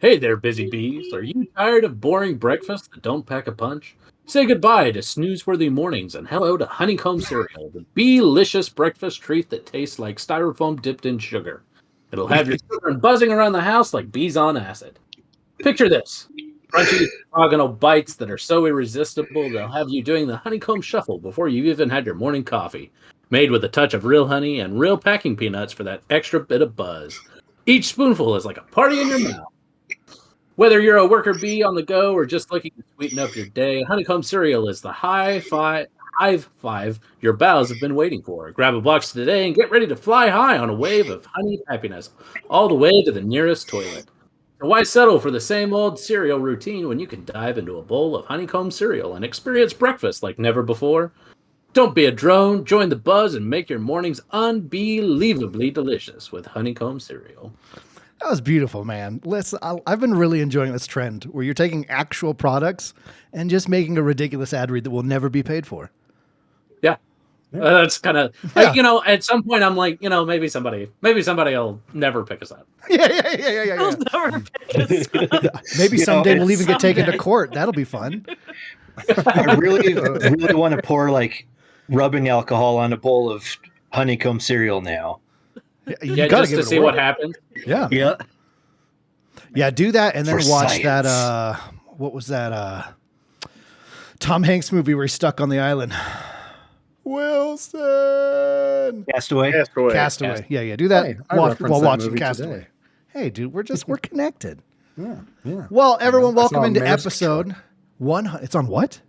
Hey there, busy bees. Are you tired of boring breakfasts that don't pack a punch? Say goodbye to snooze-worthy mornings and hello to honeycomb cereal, the bee-licious breakfast treat that tastes like styrofoam dipped in sugar. It'll have your children buzzing around the house like bees on acid. Picture this. Crunchy, orthogonal bites that are so irresistible they'll have you doing the honeycomb shuffle before you've even had your morning coffee. Made with a touch of real honey and real packing peanuts for that extra bit of buzz. Each spoonful is like a party in your mouth. Whether you're a worker bee on the go or just looking to sweeten up your day, honeycomb cereal is the high five your bowels have been waiting for. Grab a box today and get ready to fly high on a wave of honeyed happiness, all the way to the nearest toilet. So why settle for the same old cereal routine when you can dive into a bowl of honeycomb cereal and experience breakfast like never before? Don't be a drone, join the buzz, and make your mornings unbelievably delicious with honeycomb cereal. That was beautiful, man. Listen, I've been really enjoying this trend where you're taking actual products and just making a ridiculous ad read that will never be paid for. Yeah. That's kind of, at some point I'm like, maybe somebody will never pick us up. Yeah. Never pick us up. Maybe someday we'll even get taken to court. That'll be fun. I really want to pour like rubbing alcohol on a bowl of honeycomb cereal now. You just to see what happens. Yeah. Do that and then watch that. What was that? Tom Hanks movie where he's stuck on the island. Wilson. Castaway. Yeah. Do that while watching Castaway. Today. Hey, dude, we're connected. Yeah. Well, everyone, welcome saw a into Maersk episode truck. 100. It's on what?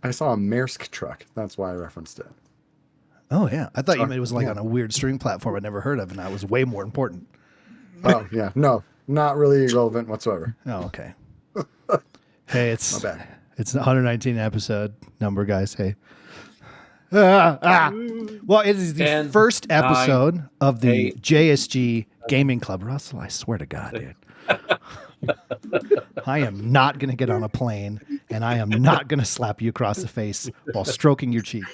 I saw a Maersk truck. That's why I referenced it. Oh yeah, I thought you meant it was like on a weird streaming platform I'd never heard of, and that was way more important. Oh yeah, no, not really relevant whatsoever. Oh okay. Hey, it's My bad. It's 119 episode number, guys. Hey. Well, it is the 10, first episode 9, of the 8. JSG Gaming Club. Russell, I swear to God, dude. I am not going to get on a plane, and I am not going to slap you across the face while stroking your cheek.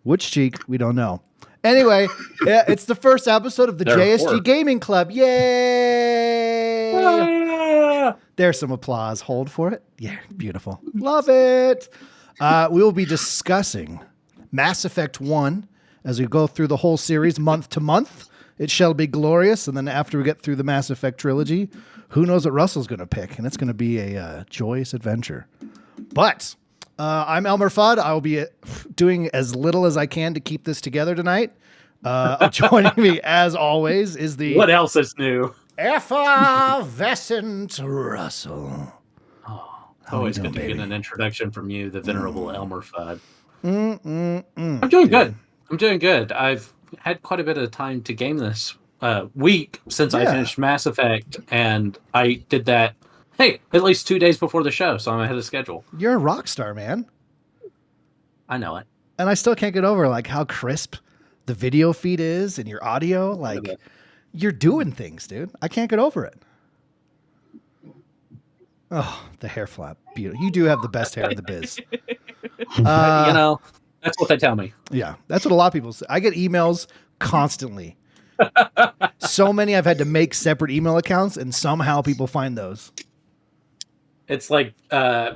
Which cheek? We don't know. Anyway, yeah, it's the first episode of the JSG Gaming Club. Yay! There's some applause. Hold for it. Yeah, beautiful. Love it. We will be discussing Mass Effect 1 as we go through the whole series month to month. It shall be glorious. And then after we get through the Mass Effect trilogy, who knows what Russell's going to pick. And it's going to be a joyous adventure. But I'm ELMMERFUDD. I will be doing as little as I can to keep this together tonight. Joining me, as always, is the... What else is new? effervescent Russell. Always good to get an introduction from you, the venerable ELMMERFUDD. I'm I'm doing good. I've had quite a bit of time to game this week since I finished Mass Effect, and I did that, at least 2 days before the show, so I'm ahead of schedule. You're a rock star, man. I know it. And I still can't get over like how crisp the video feed is and your audio. Like, you're doing things, dude. I can't get over it. Oh, the hair flap. Beautiful. You do have the best hair in the biz. That's what they tell me. Yeah, that's what a lot of people say. I get emails constantly. So many I've had to make separate email accounts, and somehow people find those. It's like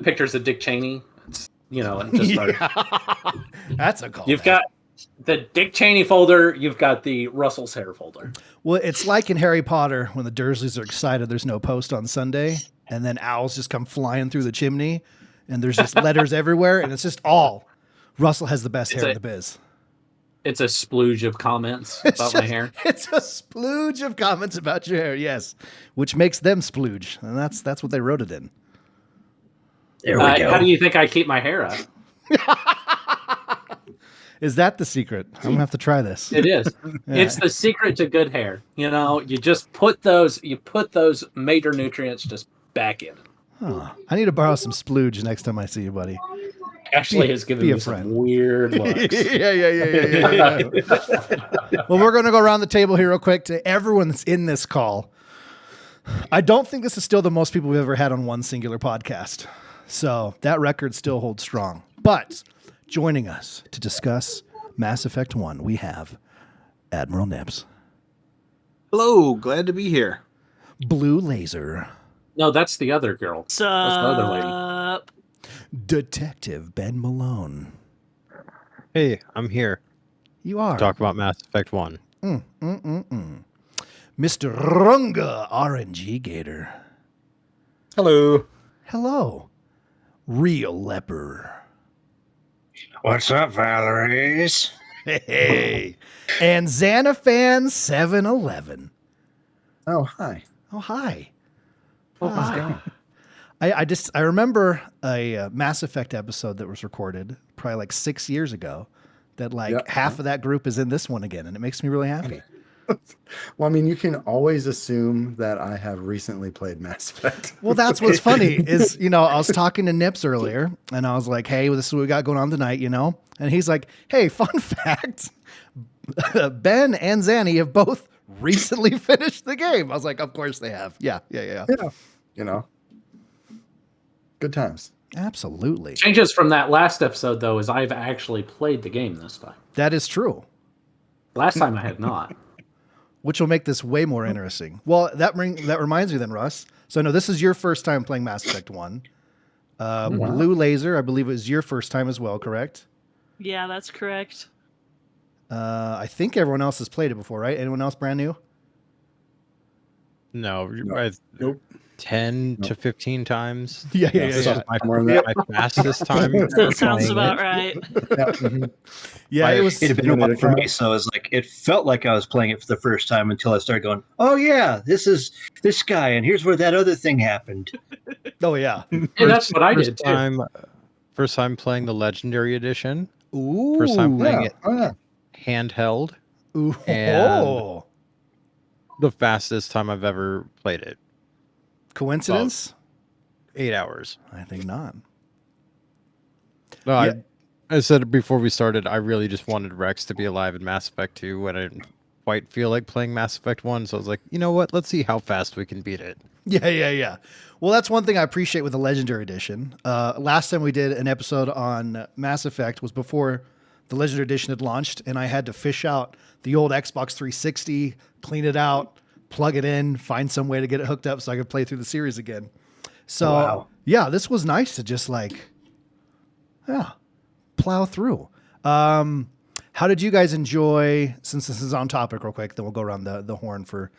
pictures of Dick Cheney. And just started. That's a call. You've got the Dick Cheney folder. You've got the Russell's hair folder. Well, it's like in Harry Potter when the Dursleys are excited there's no post on Sunday, and then owls just come flying through the chimney, and there's just letters everywhere, and it's just all. Russell has the best hair in the biz. It's a splooge of comments about my hair. It's a splooge of comments about your hair, yes, which makes them splooge, and that's what they wrote it in. There we go. How do you think I keep my hair up? Is that the secret? I'm gonna have to try this. It is. Yeah. It's the secret to good hair. You just put those major nutrients just back in. Huh. I need to borrow some splooge next time I see you, buddy. Ashley has given me some weird looks. Yeah. Well, we're going to go around the table here real quick to everyone that's in this call. I don't think this is still the most people we've ever had on one singular podcast. So that record still holds strong. But joining us to discuss Mass Effect 1, we have Admiralnips. Hello, glad to be here. Bluelazor. No, that's the other girl. That's the other lady. Sup? Detective Ben Malone. Hey, I'm here You are. to talk about Mass Effect 1. Mr. Runga RNGGator. Hello. Hello. RealLeper. What's up, Valeries? Hey. And Xanafan 711. Oh, hi. Oh, hi. Oh, How's it hi. going? I remember a Mass Effect episode that was recorded probably like 6 years ago that like half of that group is in this one again, and it makes me really happy. Well, I mean, you can always assume that I have recently played Mass Effect. Well, that's what's funny is, I was talking to Nips earlier and I was like, hey, this is what we got going on tonight, And he's like, hey, fun fact, Ben and Zanny have both recently finished the game. I was like, of course they have. Yeah. Yeah. Good times. Absolutely. Changes from that last episode, though, is I've actually played the game this time. That is true. Last time I had not. Which will make this way more interesting. Well, that reminds me then, Russ. So no, this is your first time playing Mass Effect 1. Bluelazor, I believe it was your first time as well, correct? Yeah, that's correct. I think everyone else has played it before, right? Anyone else brand new? No, Nope. 10 to 15 times. Yeah. This is my fastest time. That sounds playing about it. right. Yeah, it was. It had been a while for me, so it was like it felt like I was playing it for the first time until I started going, "Oh yeah, this is this guy, and here's where that other thing happened." Oh yeah. Hey, that's what I did, too. First time playing the Legendary Edition. Ooh. First time playing it Oh, yeah. handheld. Ooh. And the fastest time I've ever played it. Coincidence? 8 hours. I think not. No, Yeah. I said before we started, I really just wanted Rex to be alive in Mass Effect 2 when I didn't quite feel like playing Mass Effect 1. So I was like, you know what? Let's see how fast we can beat it. Yeah. Well, that's one thing I appreciate with the Legendary Edition. Last time we did an episode on Mass Effect was before the Legendary Edition had launched, and I had to fish out the old Xbox 360, clean it out, plug it in, find some way to get it hooked up so I could play through the series again. So, Wow. yeah, this was nice to just plow through. How did you guys enjoy, since this is on topic real quick, then we'll go around the horn for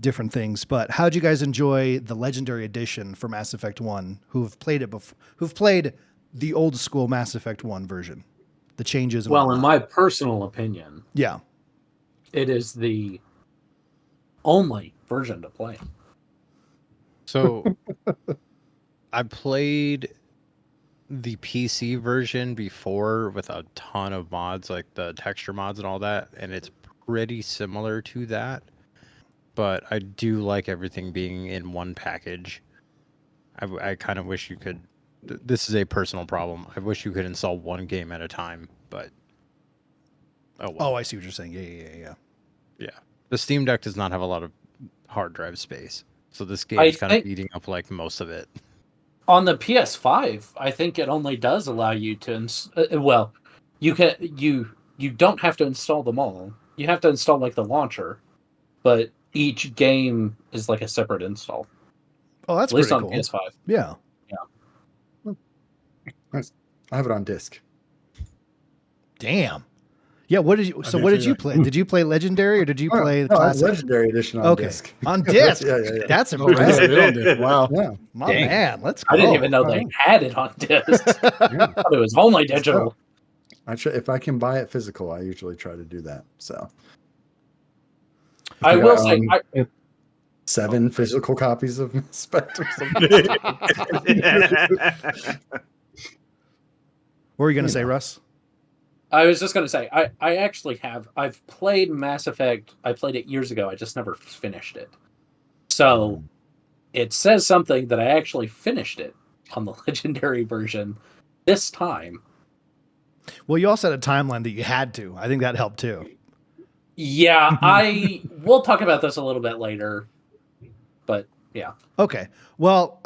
different things, but how did you guys enjoy the Legendary Edition for Mass Effect 1 who've played it before, who've played the old school Mass Effect 1 version? The changes. Well, in my personal opinion, yeah, it is the only version to play. So I played the PC version before with a ton of mods, like the texture mods and all that, and it's pretty similar to that. But I do like everything being in one package. I kind of wish you could. This is a personal problem. I wish you could install one game at a time, but oh well. Oh, I see what you're saying. Yeah. The Steam Deck does not have a lot of hard drive space, so this game is kind of eating up like most of it. On the PS5, I think it only does allow you to. You don't have to install them all. You have to install like the launcher, but each game is like a separate install. Oh, that's at least pretty on cool. PS5. Yeah. Nice. I have it on disc. Damn. Yeah. What did you play? Did you play Legendary or did you play the classic? Legendary Edition on disc. On disc. Yeah. That's Yeah, impressive. on disc. Wow. Yeah. My man, let's go. I didn't even know they had it on disc. I thought it was only digital. If I can buy it physical, I usually try to do that. So I will say, 7 physical copies of Mass Effect or something. What were you going to say, Russ? I was just going to say, I actually have. I've played Mass Effect. I played it years ago. I just never finished it. So it says something that I actually finished it on the Legendary version this time. Well, you also had a timeline that you had to. I think that helped too. Yeah, we'll talk about this a little bit later. But yeah. Okay. Well,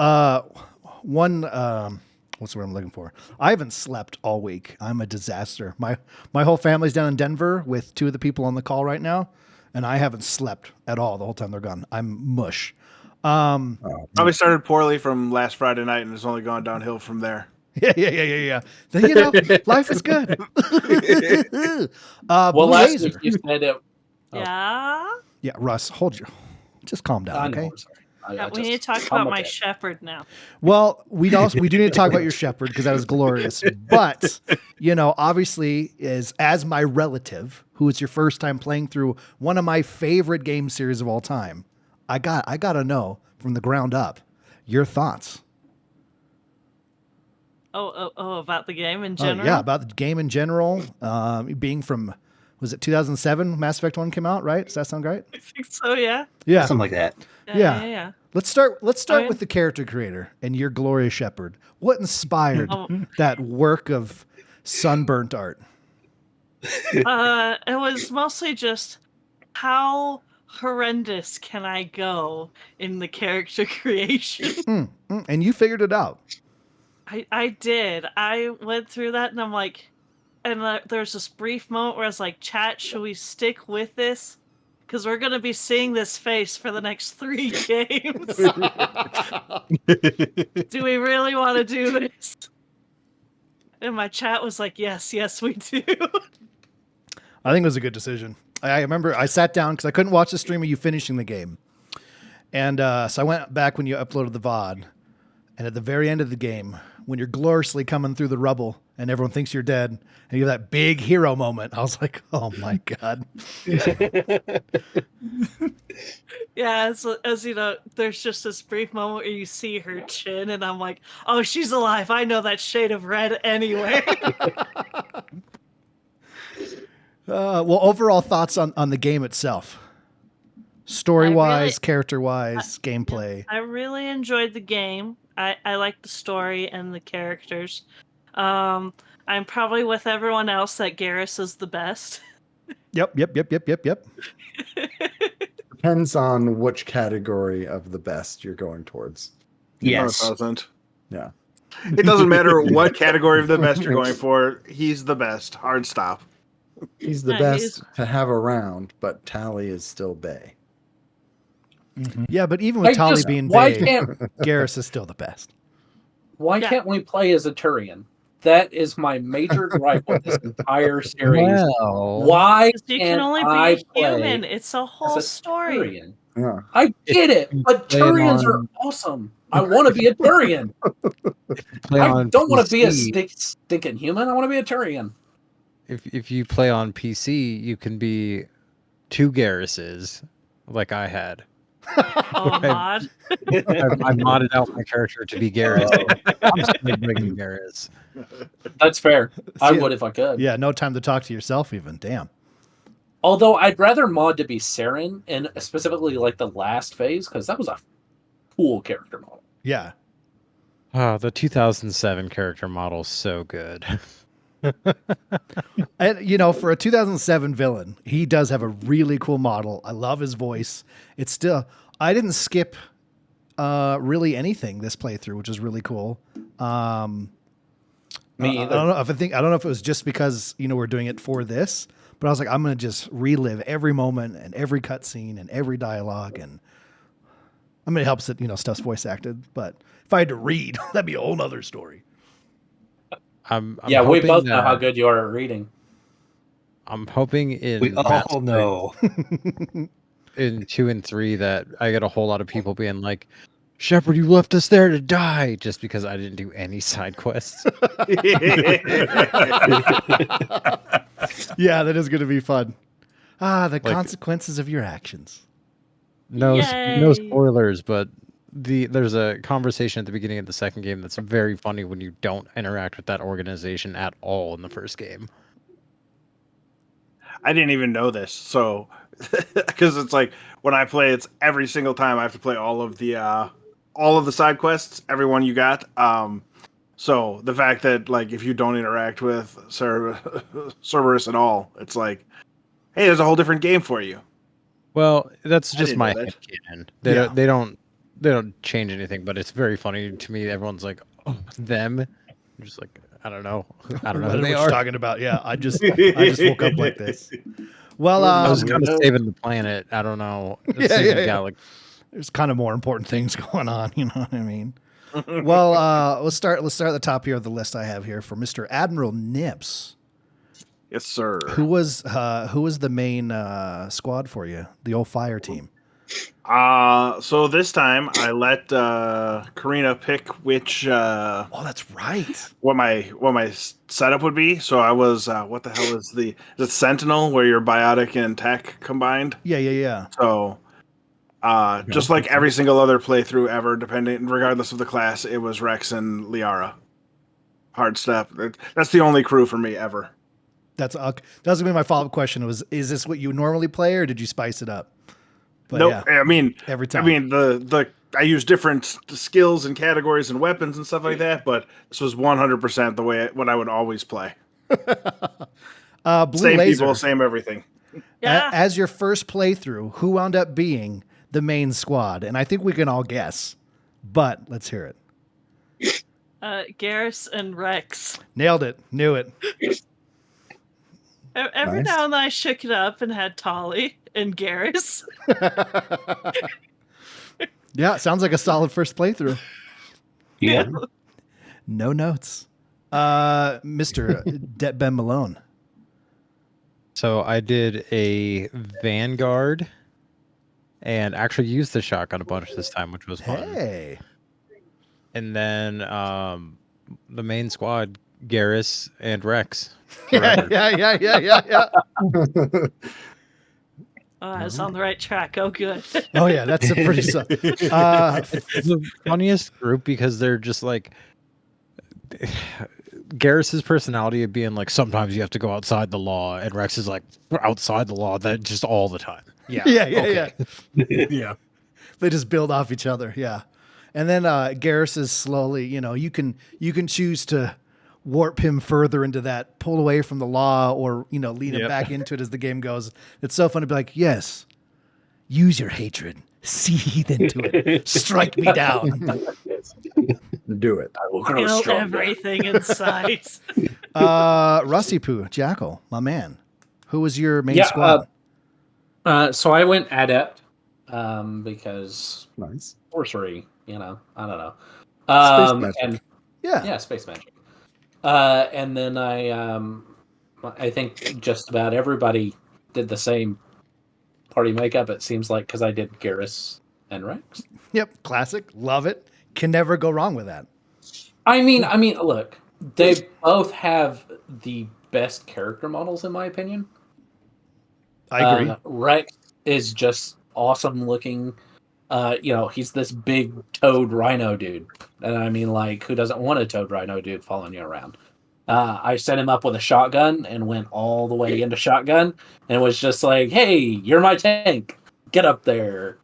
what's the word I'm looking for? I haven't slept all week. I'm a disaster. My whole family's down in Denver with 2 of the people on the call right now, and I haven't slept at all the whole time they're gone. I'm mush. Probably started poorly from last Friday night and it's only gone downhill from there. Yeah. Then, you know, life is good. Well, last week Bluelazor. you said it. Yeah. Yeah, Russ, just calm down, I okay? know, I'm sorry. We need to talk I'm about my okay. shepherd now. Well, we do need to talk about your shepherd because that was glorious. But, you know, obviously, as my relative, who is your first time playing through one of my favorite game series of all time, I gotta know from the ground up your thoughts. About the game in Oh, general. yeah, about the game in general. Being from, was it 2007? Mass Effect 1 came out, right? Does that sound right? I think so. Yeah. Yeah. Something like that. Yeah. Let's start Okay. with the character creator and your glorious shepherd. What inspired that work of sunburnt art? It was mostly just how horrendous can I go in the character creation. And you figured it out. I did. I went through that and I'm like, and there's this brief moment where I was like, chat, should we stick with this? Because we're going to be seeing this face for the next 3 games. Do we really want to do this? And my chat was like, yes, we do. I think it was a good decision. I remember I sat down because I couldn't watch the stream of you finishing the game. And so I went back when you uploaded the VOD. And at the very end of the game, when you're gloriously coming through the rubble and everyone thinks you're dead, and you have that big hero moment, I was like, oh my God. Yeah, as you know, there's just this brief moment where you see her chin, and I'm like, oh, she's alive. I know that shade of red anyway. Well, overall thoughts on the game itself. Story-wise, character-wise, gameplay. I really enjoyed the game. I like the story and the characters. I'm probably with everyone else that Garrus is the best. Yep. Depends on which category of the best you're going towards. Yes. No, it doesn't. Yeah. It doesn't matter what category of the best you're going for. He's the best. Hard stop. He's the Yeah, best to have around, but Tally is still Bay. Yeah, but even with Tali being why vague, can't Garrus is still the best. why can't we play as a Turian? That is my major gripe with this entire series. Well, Why You can't can only I be a play human. It's a whole as a story. Turian? Yeah. I get it, but play Turians are on- awesome. I want to be a Turian. play I on don't want to be a PC. stinking human. I want to be a Turian. If you play on PC, you can be 2 Garruses, like I had. Oh, mod. I modded out my character to be Garrus. I'm still bringing Garrus. That's fair. I See, would if I could. Yeah, no time to talk to yourself even. Damn. Although I'd rather mod to be Saren, and specifically like the last phase, because that was a cool character model. Yeah. Oh, the 2007 character model is so good. And, you know, for a 2007 villain, he does have a really cool model. I love his voice. It's still, I didn't skip really anything this playthrough, which is really cool. Me I either. don't know if it was just because, you know, we're doing it for this, but I was like, I'm going to just relive every moment and every cutscene and every dialogue. And I mean, it helps that, you know, stuff's voice acted, but if I had to read, that'd be a whole nother story. I'm Yeah, we hoping both know how that- good you are at reading. I'm hoping in We Mass all Effect know. in 2 and 3 that I get a whole lot of people being like, Shepard, you left us there to die, just because I didn't do any side quests. Yeah, that is going to be fun. The Like- consequences of your actions. No Yay. spoilers, but there's a conversation at the beginning of the second game that's very funny when you don't interact with that organization at all in the first game. I didn't even know this, so because it's like when I play, it's every single time I have to play all of the side quests, every one you got. So the fact that like if you don't interact with Cerberus at all, it's like, hey, there's a whole different game for you. Well, that's I just didn't my know that. headcanon. Yeah. They don't change anything, but it's very funny to me. Everyone's like, "Oh, them." I'm just like, I don't know. I don't know I who know they what are. you're talking about. Yeah, I just woke up like this. Well, I was Weirdo. kind of saving the planet. I don't know. Yeah, Saving yeah, the yeah. There's kind of more important things going on. You know what I mean? Well, let's start at the top here of the list I have here for Mr. Admiralnips. Yes, sir. Who was the main squad for you? The old fire team. So this time I let Karina pick which Oh, that's right. what my setup would be. So I was what the hell is the Sentinel, where you're biotic and tech combined. Yeah. So just like every single other playthrough ever, regardless of the class, it was Rex and Liara. Hard step. That's the only crew for me ever. That was gonna be my follow-up question. Is this what you normally play, or did you spice it up? But Nope. yeah, I mean, every time. I mean, I use different skills and categories and weapons and stuff like that, but this was 100% what I would always play. Same people, same everything. Yeah. As your first playthrough, who wound up being the main squad? And I think we can all guess, but let's hear it. Garrus and Rex. Nailed it. Knew it. Every now and then I shook it up and had Tali and Garrus. Yeah, sounds like a solid first playthrough. Yeah. No notes. Mr. Detbenmalone. So I did a Vanguard and actually used the shotgun a bunch this time, which was fun. Hey. And then the main squad, Garrus and Rex. Yeah. Oh, I was on the right track. Oh, good. Oh yeah, that's a pretty. It's the funniest group because they're just like Garrus's personality of being like sometimes you have to go outside the law, and Rex is like outside the law that just all the time. Yeah. Yeah. They just build off each other. Yeah, and then Garrus is slowly. You can choose to warp him further into that, pull away from the law, or lead him back into it as the game goes. It's so fun to be like, yes, use your hatred, seethe into it, strike me down. Do it. I will grow Kill stronger. everything in sight. Rusty Poo, Jackal, my man, who was your main squad? So I went adept because Nice. sorcery. I don't know. Space magic. And Yeah, space magic. And then I think just about everybody did the same party makeup. It seems like because I did Garrus and Rex. Yep, classic, love it. Can never go wrong with that. I mean, look, they both have the best character models in my opinion. I agree. Rex is just awesome looking. He's this big toad rhino dude. And I mean, like, who doesn't want a toad rhino dude following you around? I set him up with a shotgun and went all the way into shotgun and was just like, hey, you're my tank. Get up there.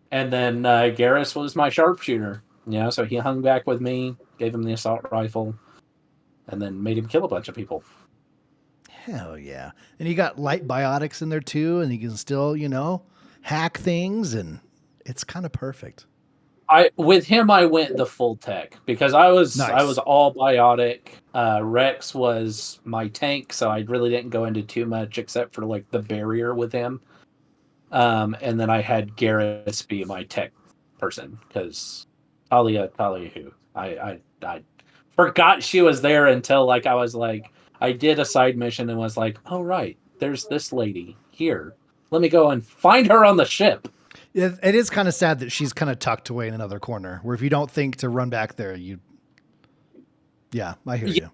And then Garrus was my sharpshooter. So he hung back with me, gave him the assault rifle, and then made him kill a bunch of people. Hell yeah. And you got light biotics in there too, and you can still, hack things, and it's kind of perfect. With him I went the full tech because I was all biotic. Rex was my tank, so I really didn't go into too much except for like the barrier with him. And then I had Garrus be my tech person because Talia who I forgot she was there until like I was like I did a side mission and was like, oh right, there's this lady here. Let me go and find her on the ship. It is kind of sad that she's kind of tucked away in another corner where if you don't think to run back there, I hear you.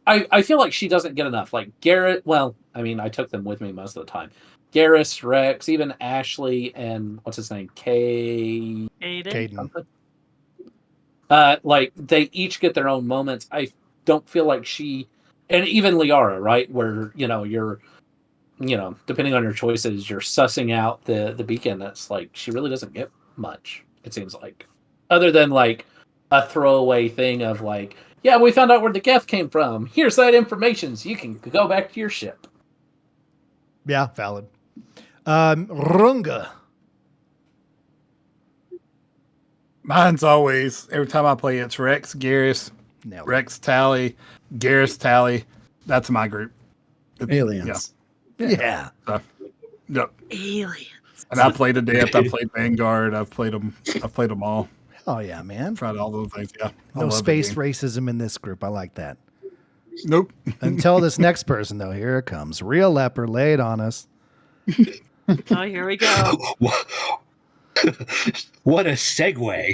I feel like she doesn't get enough. Like Garrett, well, I mean, I took them with me most of the time. Garrus, Rex, even Ashley, and what's his name? Caden. Like they each get their own moments. I don't feel like and even Liara, right? Where, you're, depending on your choices, you're sussing out the beacon. That's like, she really doesn't get much, it seems like. Other than like a throwaway thing of like, yeah, we found out where the Geth came from. Here's that information so you can go back to your ship. Yeah, valid. Runga. Mine's always, every time I play, it's Rex, Garrus, Nailed it. Rex, Tally, Garrus, Tally. That's my group. Aliens. Yeah. Yep. Aliens. And I played Adept. I played Vanguard. I've played them. I've played them all. Oh yeah, man. Tried all those things. Yeah. I No love the space game. racism in this group. I like that. Nope. Until this next person, though. Here it comes. RealLeper, lay it on us. Oh, here we go. What a segue.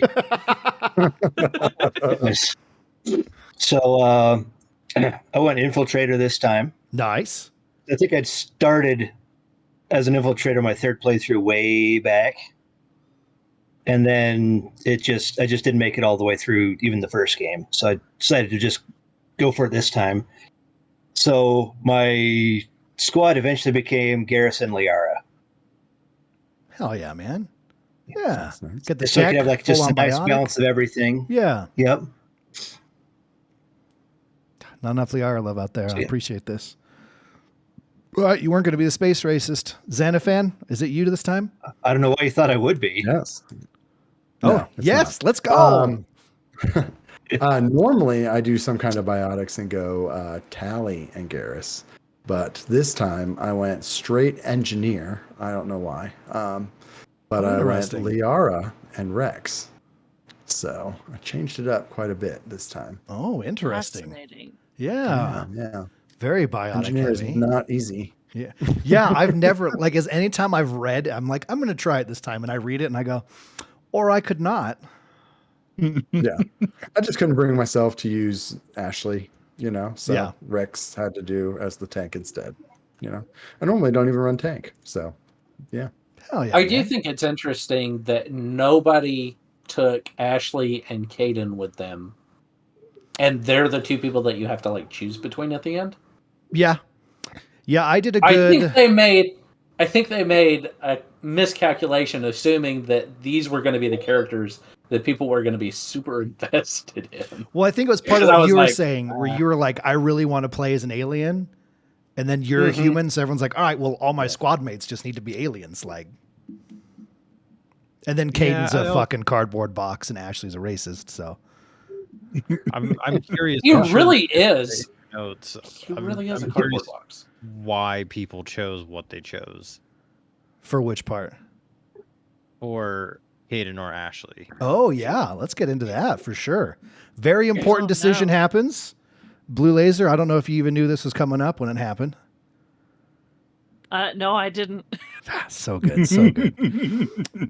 So I went infiltrator this time. Nice. I think I'd started as an infiltrator my third playthrough way back. And then I just didn't make it all the way through even the first game. So I decided to just go for it this time. So my squad eventually became Garrison Liara. Hell yeah, man. Yeah. That's nice. Get the So I tech, could have like just a full-on nice biotic. balance of everything. Yeah. Yep. Not enough Liara love out there. I Yeah. appreciate this. All right, you weren't going to be the space racist. Xanafan, is it you this time? I don't know why you thought I would be. Yes. Oh, No, it's yes. not. Let's go. Normally, I do some kind of biotics and go Tally and Garrus, but this time I went straight engineer. I don't know why, but I went Interesting. Liara and Rex. So I changed it up quite a bit this time. Oh, interesting. Fascinating. Yeah. Yeah. Very biotic Engineer is heavy. not easy. Yeah. Yeah. I've never, like, as anytime I've read, I'm like, I'm going to try it this time. And I read it and I go, or I could not. Yeah. I just couldn't bring myself to use Ashley, so Yeah. Rex had to do as the tank instead, I normally don't even run tank. So, yeah. Hell yeah. I do man. think it's interesting that nobody took Ashley and Caden with them, and they're the two people that you have to like choose between at the end. Yeah. Yeah. I did a I good. think they made a miscalculation, assuming that these were going to be the characters that people were going to be super invested in. Well, I think it was part of And I what was you were like, saying, where you were like, I really want to play as an alien. And then you're a human. So everyone's like, all right, well, all my squad mates just need to be aliens. Like, and then Caden's I a don't- fucking cardboard box and Ashley's a racist. So I'm curious. He I'm sure really that is. notes. He really is I'm a cardboard curious box. why people chose what they chose for which part? for Hayden or Ashley. Oh, yeah. Let's get into that for sure. Very important Oh, decision no. happens. Bluelazor, I don't know if you even knew this was coming up when it happened. No, I didn't. So good. So good.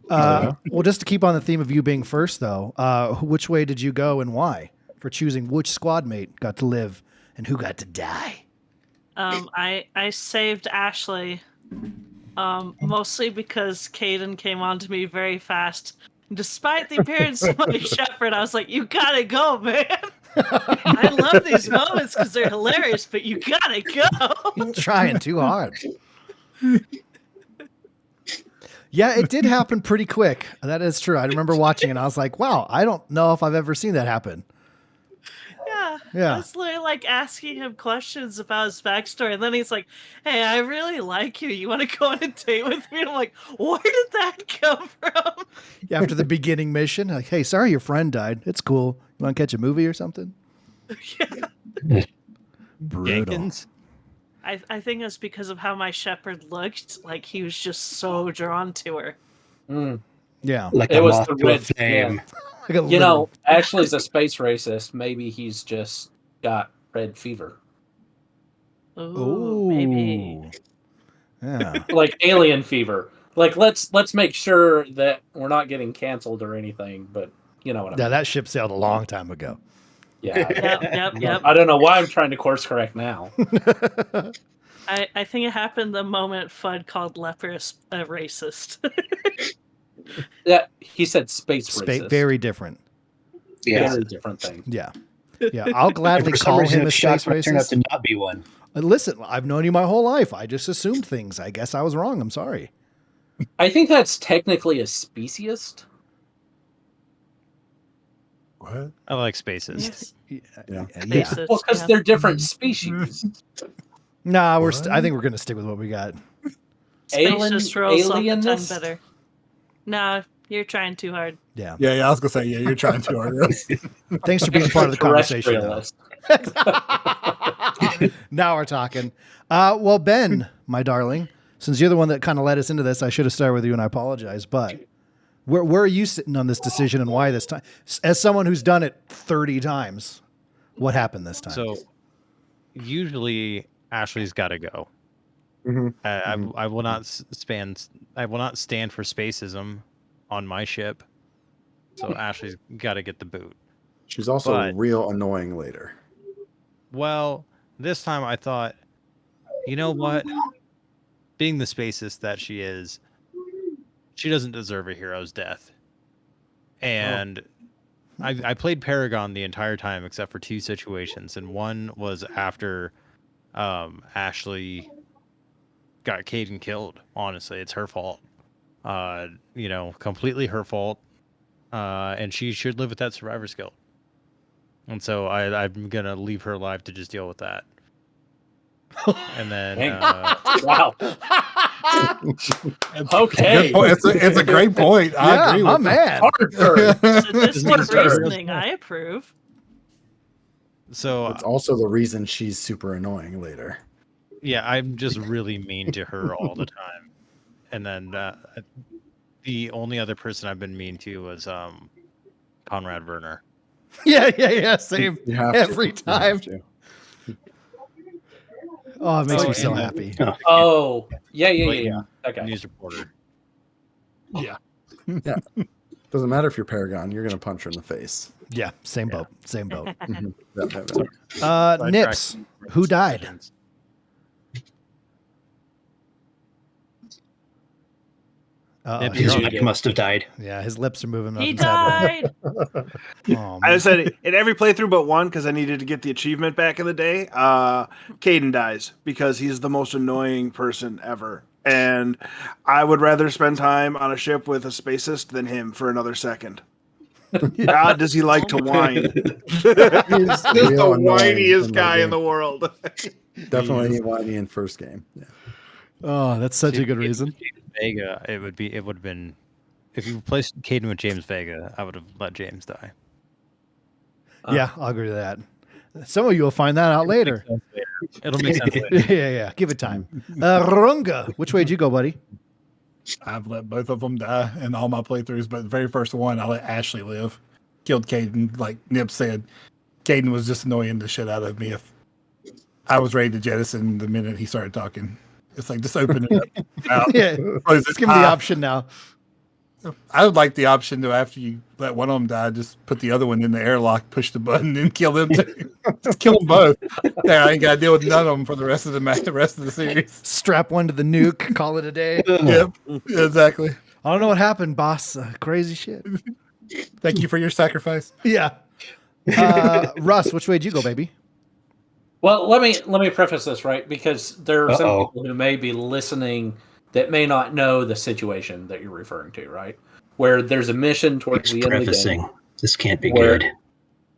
Well, just to keep on the theme of you being first, though, which way did you go and why for choosing which squad mate got to live and who got to die? I saved Ashley, mostly because Caden came on to me very fast. Despite the appearance of my Shepard, I was like, "You gotta go, man! I love these moments because they're hilarious, but you gotta go." You're trying too hard. Yeah, it did happen pretty quick. That is true. I remember watching it and I was like, wow, I don't know if I've ever seen that happen. Yeah. Yeah. I was literally like asking him questions about his backstory, and then he's like, "Hey, I really like you. You want to go on a date with me?" And I'm like, "Where did that come from?" After the beginning mission, like, hey, sorry your friend died. It's cool. You want to catch a movie or something? Yeah. Brutal. Jenkins? I think it's because of how my Shepard looked. Like he was just so drawn to her. Mm. Yeah. Like It a was moth the to a red flame. Like a You little- know, Ashley's a space racist. Maybe he's just got red fever. Ooh, maybe. Yeah. Like alien fever. Like let's make sure that we're not getting canceled or anything, but you know what I Yeah, mean. that ship sailed a long time ago. Yeah. Yep. I don't know why I'm trying to course correct now. I think it happened the moment Fudd called Leper a racist. Yeah, he said space racist. Very different. Yeah. Very different thing. Yeah. Yeah. I'll gladly For some call reason, him a it's space shocked I turned out racist. to not be one. Listen, I've known you my whole life. I just assumed things. I guess I was wrong. I'm sorry. I think that's technically a speciesist. What? I like spaces. Yes. Yeah. Racist, Well, because yeah. they're different species. Nah, What? I think we're gonna stick with what we got. Space just rolls off the tongue alienist? better. Nah, you're trying too hard. Yeah. Yeah. I was gonna say, yeah, you're trying too hard. Thanks for being part of the conversation. though. Terrestrialist. Now we're talking. Well, Ben, my darling, since you're the one that kind of led us into this, I should have started with you, and I apologize. But where are you sitting on this decision, and why this time? As someone who's done it 30 times, what happened this time? So usually Ashley's got to go. I will not I will not stand for spacism on my ship. So Ashley's got to get the boot. She's also real annoying later. Well, this time I thought, you know what? Being the spacist that she is, she doesn't deserve a hero's death. And I played Paragon the entire time except for 2 situations, and one was after Ashley got Caden killed. Honestly, it's her fault. Completely her fault. And she should live with that survivor's guilt. And so I'm gonna leave her alive to just deal with that. And then wow. Okay. It's a great point. I agree with man. Sadistic reasoning, I approve. So it's also the reason she's super annoying later. Yeah, I'm just really mean to her all the time. And then the only other person I've been mean to was Conrad Werner. Yeah. Same. Every time. Oh, it makes me so happy. Oh, yeah. Okay. News reporter. Yeah. Doesn't matter if you're Paragon, you're gonna punch her in the face. Yeah, same boat. Mm-hmm. Nips, who died? His neck must have died. Yeah, his lips are moving. He died. I said in every playthrough but one, because I needed to get the achievement back in the day. Caden dies because he's the most annoying person ever, and I would rather spend time on a ship with a spacist than him for another second. God, does he like to whine? He's the whiniest guy in the world. Definitely whiny in first game. Yeah. Oh, that's such a good reason. Vega, it would have been, if you replaced Caden with James Vega, I would have let James die. Yeah, I'll agree to that. Some of you will find that out later. It'll make sense later. Yeah. Give it time. Runga, which way did you go, buddy? I've let both of them die in all my playthroughs, but the very first one, I let Ashley live. Killed Caden. Like Nip said, Caden was just annoying the shit out of me. If I was ready to jettison the minute he started talking. It's like, just open it up. Yeah, let's give him the option now. I would like the option to, after you let one of them die, just put the other one in the airlock, push the button, and kill them too. Just kill them both. Yeah, I ain't got to deal with none of them for the rest of the series. Strap one to the nuke, call it a day. Yep, exactly. I don't know what happened, boss. Crazy shit. Thank you for your sacrifice. Yeah. Russ, which way did you go, baby? Well, let me preface this, right, because there are some people who may be listening that may not know the situation that you're referring to, right? Where there's a mission towards the end of the game. This can't be good.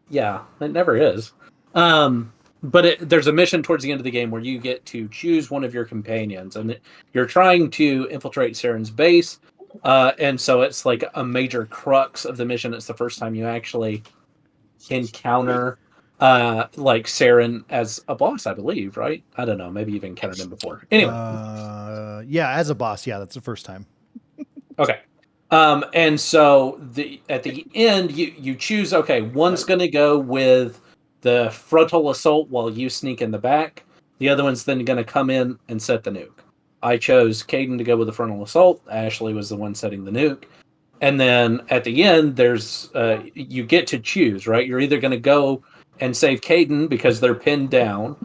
Yeah, it never is. But there's a mission towards the end of the game where you get to choose one of your companions, and you're trying to infiltrate Saren's base. And so it's like a major crux of the mission. It's the first time you actually encounter like Saren as a boss, I believe, right? I don't know. Maybe you've encountered him before. Anyway. Yeah, as a boss. Yeah, that's the first time. Okay. And so at the end, you choose, okay, one's going to go with the frontal assault while you sneak in the back. The other one's then going to come in and set the nuke. I chose Caden to go with the frontal assault. Ashley was the one setting the nuke. And then at the end, there's you get to choose, right? You're either going to go and save Caden because they're pinned down,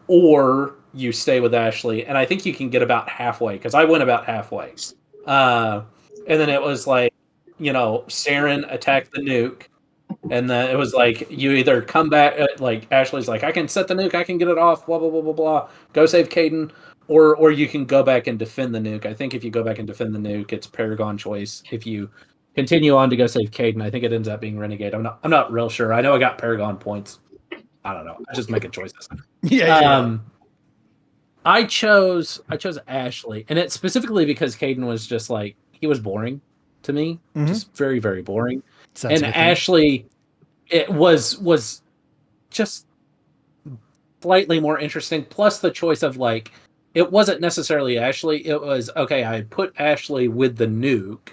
or you stay with Ashley. And I think you can get about halfway, because I went about halfway. And then it was like, Saren attacked the nuke. And then it was like, you either come back, like Ashley's like, I can set the nuke, I can get it off, blah, blah, blah, blah, blah. Go save Caden. Or you can go back and defend the nuke. I think if you go back and defend the nuke, it's Paragon choice. If you continue on to go save Caden, I think it ends up being Renegade. I'm not real sure. I know I got Paragon points. I don't know. I'm just making choices. Yeah. I chose Ashley, and it's specifically because Caden was just like, he was boring to me. Just very, very boring. And Ashley, it was just slightly more interesting. Plus the choice of like, it wasn't necessarily Ashley. It was, okay, I put Ashley with the nuke,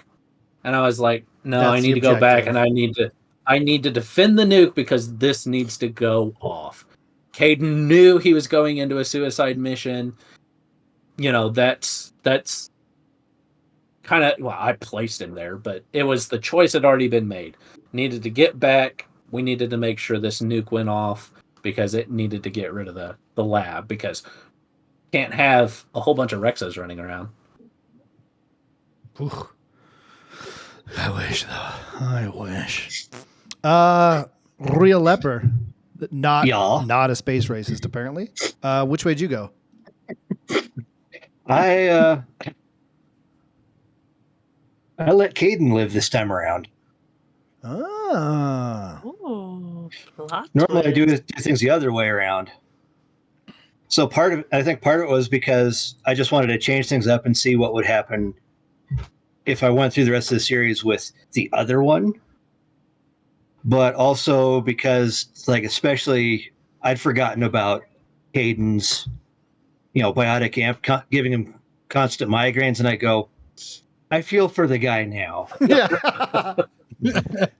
and I was like, no, That's I the need to go back objective. and I need to defend the nuke because this needs to go off. Caden knew he was going into a suicide mission. You know, that's kind of, well, I placed him there, but it was the choice had already been made. Needed to get back. We needed to make sure this nuke went off because it needed to get rid of the lab, because can't have a whole bunch of Rexas running around. Ooh. I wish, though. I wish. RealLeper, not a space racist, apparently. Which way did you go? I let Caden live this time around. Ah. Ooh, plot Normally I do twist. things the other way around. So I think part of it was because I just wanted to change things up and see what would happen if I went through the rest of the series with the other one. But also because, like, especially I'd forgotten about Caden's, biotic amp giving him constant migraines, and I go, I feel for the guy now. Yeah.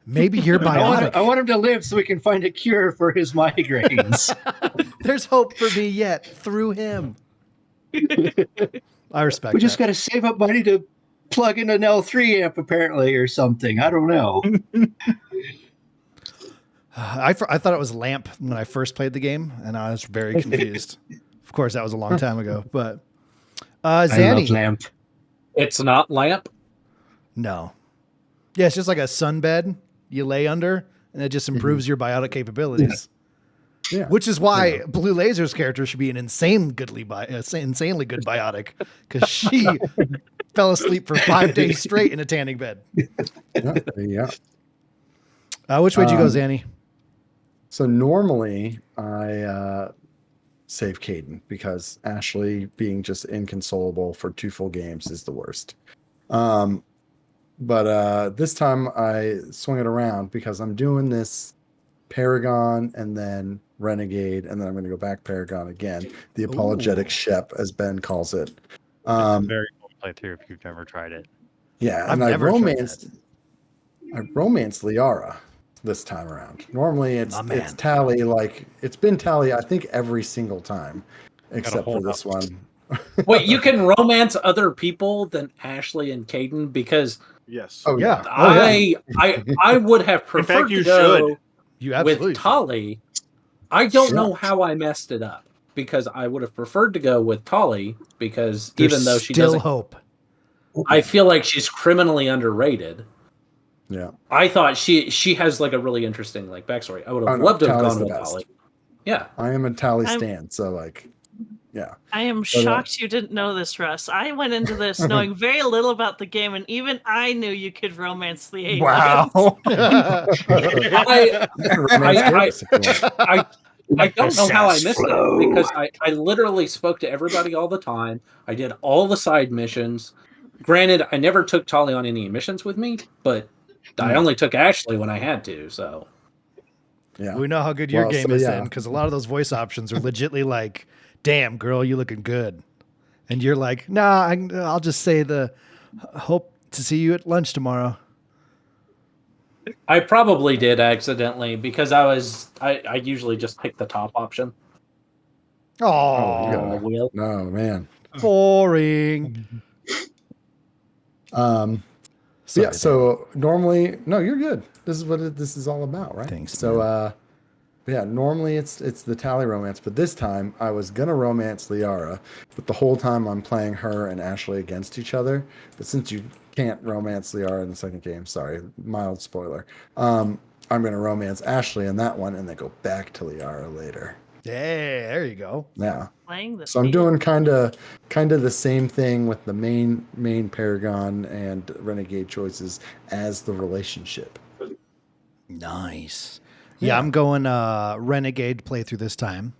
Maybe you're biotic. I want him to live so we can find a cure for his migraines. There's hope for me yet through him. I respect We just that. got to save up money to plug in an L3 amp, apparently, or something. I don't know. I thought it was lamp when I first played the game, and I was very confused. Of course, that was a long time ago. But I love Zanny, lamp. It's not lamp. no. Yeah, it's just like a sunbed you lay under, and it just improves your biotic capabilities. Yeah. Which is why Bluelazor's character should be an insanely good biotic, because she fell asleep for 5 days straight in a tanning bed. Yeah. Which way did you go, Zanny? So normally I save Caden because Ashley being just inconsolable for 2 full games is the worst. But this time I swung it around because I'm doing this Paragon and then Renegade, and then I'm going to go back Paragon again. The apologetic Shep, as Ben calls it. It's a very cool playthrough if you've never tried it. Yeah, I've and I never tried romanced Liara this time around. Normally it's Tally, like it's been Tally, I think, every single time, except for this one. Wait, you can romance other people than Ashley and Caden? Because Yes. Oh yeah. I would have preferred you to go should. You absolutely with Tolly. I don't know how I messed it up, because I would have preferred to go with Tolly, because There's even though she still doesn't, hope. I feel like she's criminally underrated. Yeah. I thought she has like a really interesting like backstory. I would have loved to have Tally's gone the with best. Tolly. Yeah. I am a Tally stan, so like, yeah. I am shocked you didn't know this, Russ. I went into this knowing very little about the game, and even I knew you could romance the aliens. Wow. I don't know how I missed it, because I literally spoke to everybody all the time. I did all the side missions. Granted, I never took Tolly on any missions with me, but I only took Ashley when I had to, so. Yeah. We know how good your game is then, because a lot of those voice options are legitly like, damn, girl, you looking good. And you're like, nah, I'll just say the hope to see you at lunch tomorrow. I probably did accidentally, because I usually just pick the top option. Oh, On the wheel. No, man. Boring. Yeah, so normally, no, you're good. This is what this is all about, right? Thanks, So, yeah, normally it's the Tally romance, but this time I was gonna romance Liara, but the whole time I'm playing her and Ashley against each other. But since you can't romance Liara in the second game, sorry, mild spoiler. I'm gonna romance Ashley in that one and then go back to Liara later. Yeah, there you go. Yeah. Playing this So I'm game. doing kind of the same thing with the main Paragon and Renegade choices as the relationship. Nice. Yeah, I'm going Renegade playthrough this time.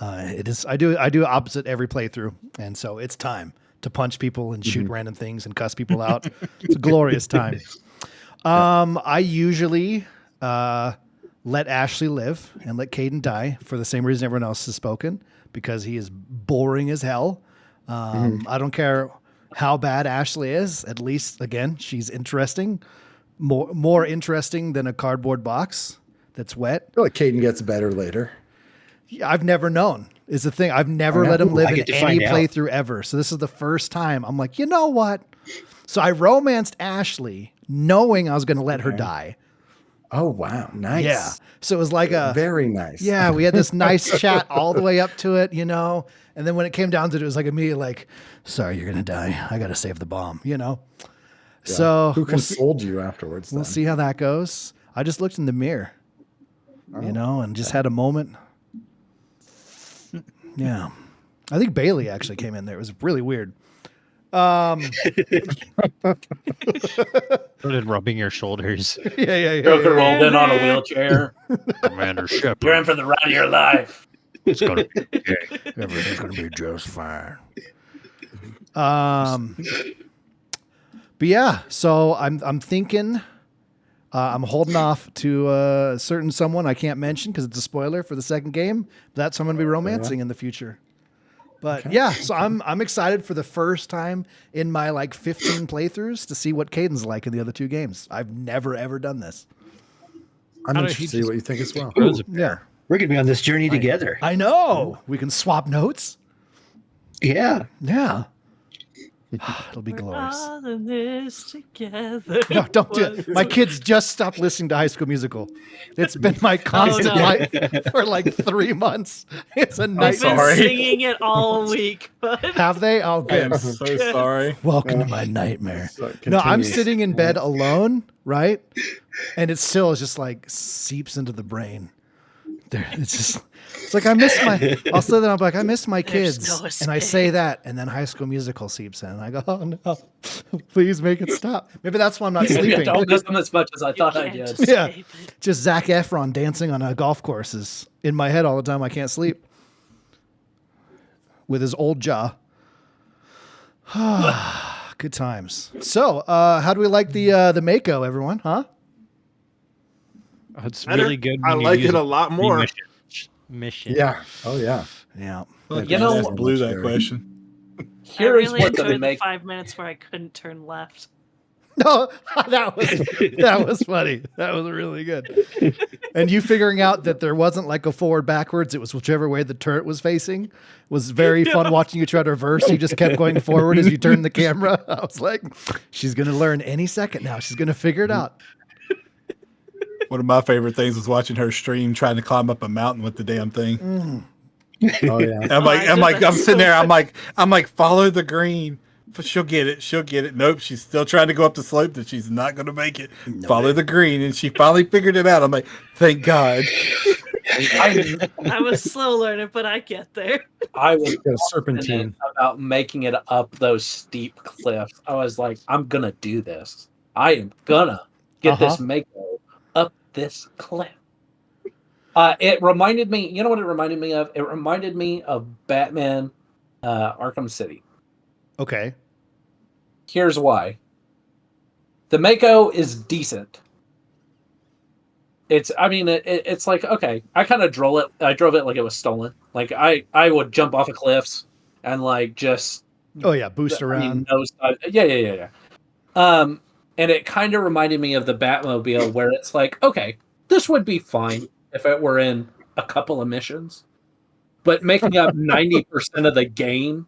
It is I do opposite every playthrough, and so it's time to punch people and shoot random things and cuss people out. It's a glorious time. I usually let Ashley live and let Caden die for the same reason everyone else has spoken, because he is boring as hell. I don't care how bad Ashley is. At least, again, she's interesting. More interesting than a cardboard box that's wet. I feel like Caden gets better later. I've never known is the thing. I've never let him live I in get to any find out. playthrough ever. So this is the first time I'm like, you know what? So I romanced Ashley knowing I was going to let her die. Oh wow, nice. Yeah. So it was like a very nice. Yeah, we had this nice chat all the way up to it, you know. And then when it came down to it, it was like immediately like, sorry, you're gonna die. I gotta save the bomb, you know. Yeah. So Who consoled you afterwards? We'll then? see how that goes. I just looked in the mirror, you know, and just had a moment. Yeah. I think Bailey actually came in there. It was really weird. Started rubbing your shoulders. Yeah. Joker rolled in on a wheelchair. Commander Shepard. You're in for the ride of your life. It's gonna be okay. Everything's gonna be just fine. But yeah, so I'm thinking I'm holding off to a certain someone I can't mention because it's a spoiler for the second game. That's who I'm gonna be romancing in the future. But yeah, so I'm excited for the first time in my like 15 playthroughs to see what Caden's like in the other 2 games. I've never ever done this. I'm interested to see what you think as well. Yeah, We're gonna be on this journey together. I know. We can swap notes. Yeah. Yeah. It'll be We're glorious. all in this together. No, don't do it. My kids just stopped listening to High School Musical. It's been my constant life for like 3 months. It's a I've nightmare. been singing it all week, but Have they? Oh, I am good. so sorry. Welcome to my nightmare. So it No, I'm continues. sitting in bed alone, right? And it still is just like seeps into the brain. It's like I miss my. Also, then I'm like I miss my There's kids, no and I say that, and then High School Musical seeps in. And I go, oh no, please make it stop. Maybe that's why I'm not Maybe I sleeping. don't miss them as much as I thought I can't did. Yeah. escape it. Just Zac Efron dancing on a golf course is in my head all the time. I can't sleep with his old jaw. Good times. So, how do we like the Mako, everyone? Huh? It's Better. really good. I when you like use it a lot more. Mission. Yeah. Oh yeah. Yeah. Well, You know- asked Blue that question. Here I is really what the enjoyed the make. 5 minutes where I couldn't turn left. No, that was funny. That was really good. And you figuring out that there wasn't like a forward backwards, it was whichever way the turret was facing was very fun watching you try to reverse. You just kept going forward as you turned the camera. I was like, she's gonna learn any second now. She's gonna figure it out. One of my favorite things was watching her stream trying to climb up a mountain with the damn thing. Oh yeah. I'm sitting there. I'm like, follow the green. But she'll get it. She'll get it. Nope. She's still trying to go up the slope that she's not going to make it. Follow the green. And she finally figured it out. I'm like, thank God. I was slow learning, but I get there. I was Got a serpentine. about making it up those steep cliffs. I was like, I'm gonna do this. I am gonna get this Mako up this cliff. It reminded me. You know what it reminded me of? It reminded me of Batman, Arkham City. Okay. Here's why. The Mako is decent. It's like, okay, I kind of drove it like it was stolen. Like I would jump off of cliffs and like just Oh yeah, boost around. Yeah. And it kind of reminded me of the Batmobile where it's like, okay, this would be fine if it were in a couple of missions. But making up 90% of the game,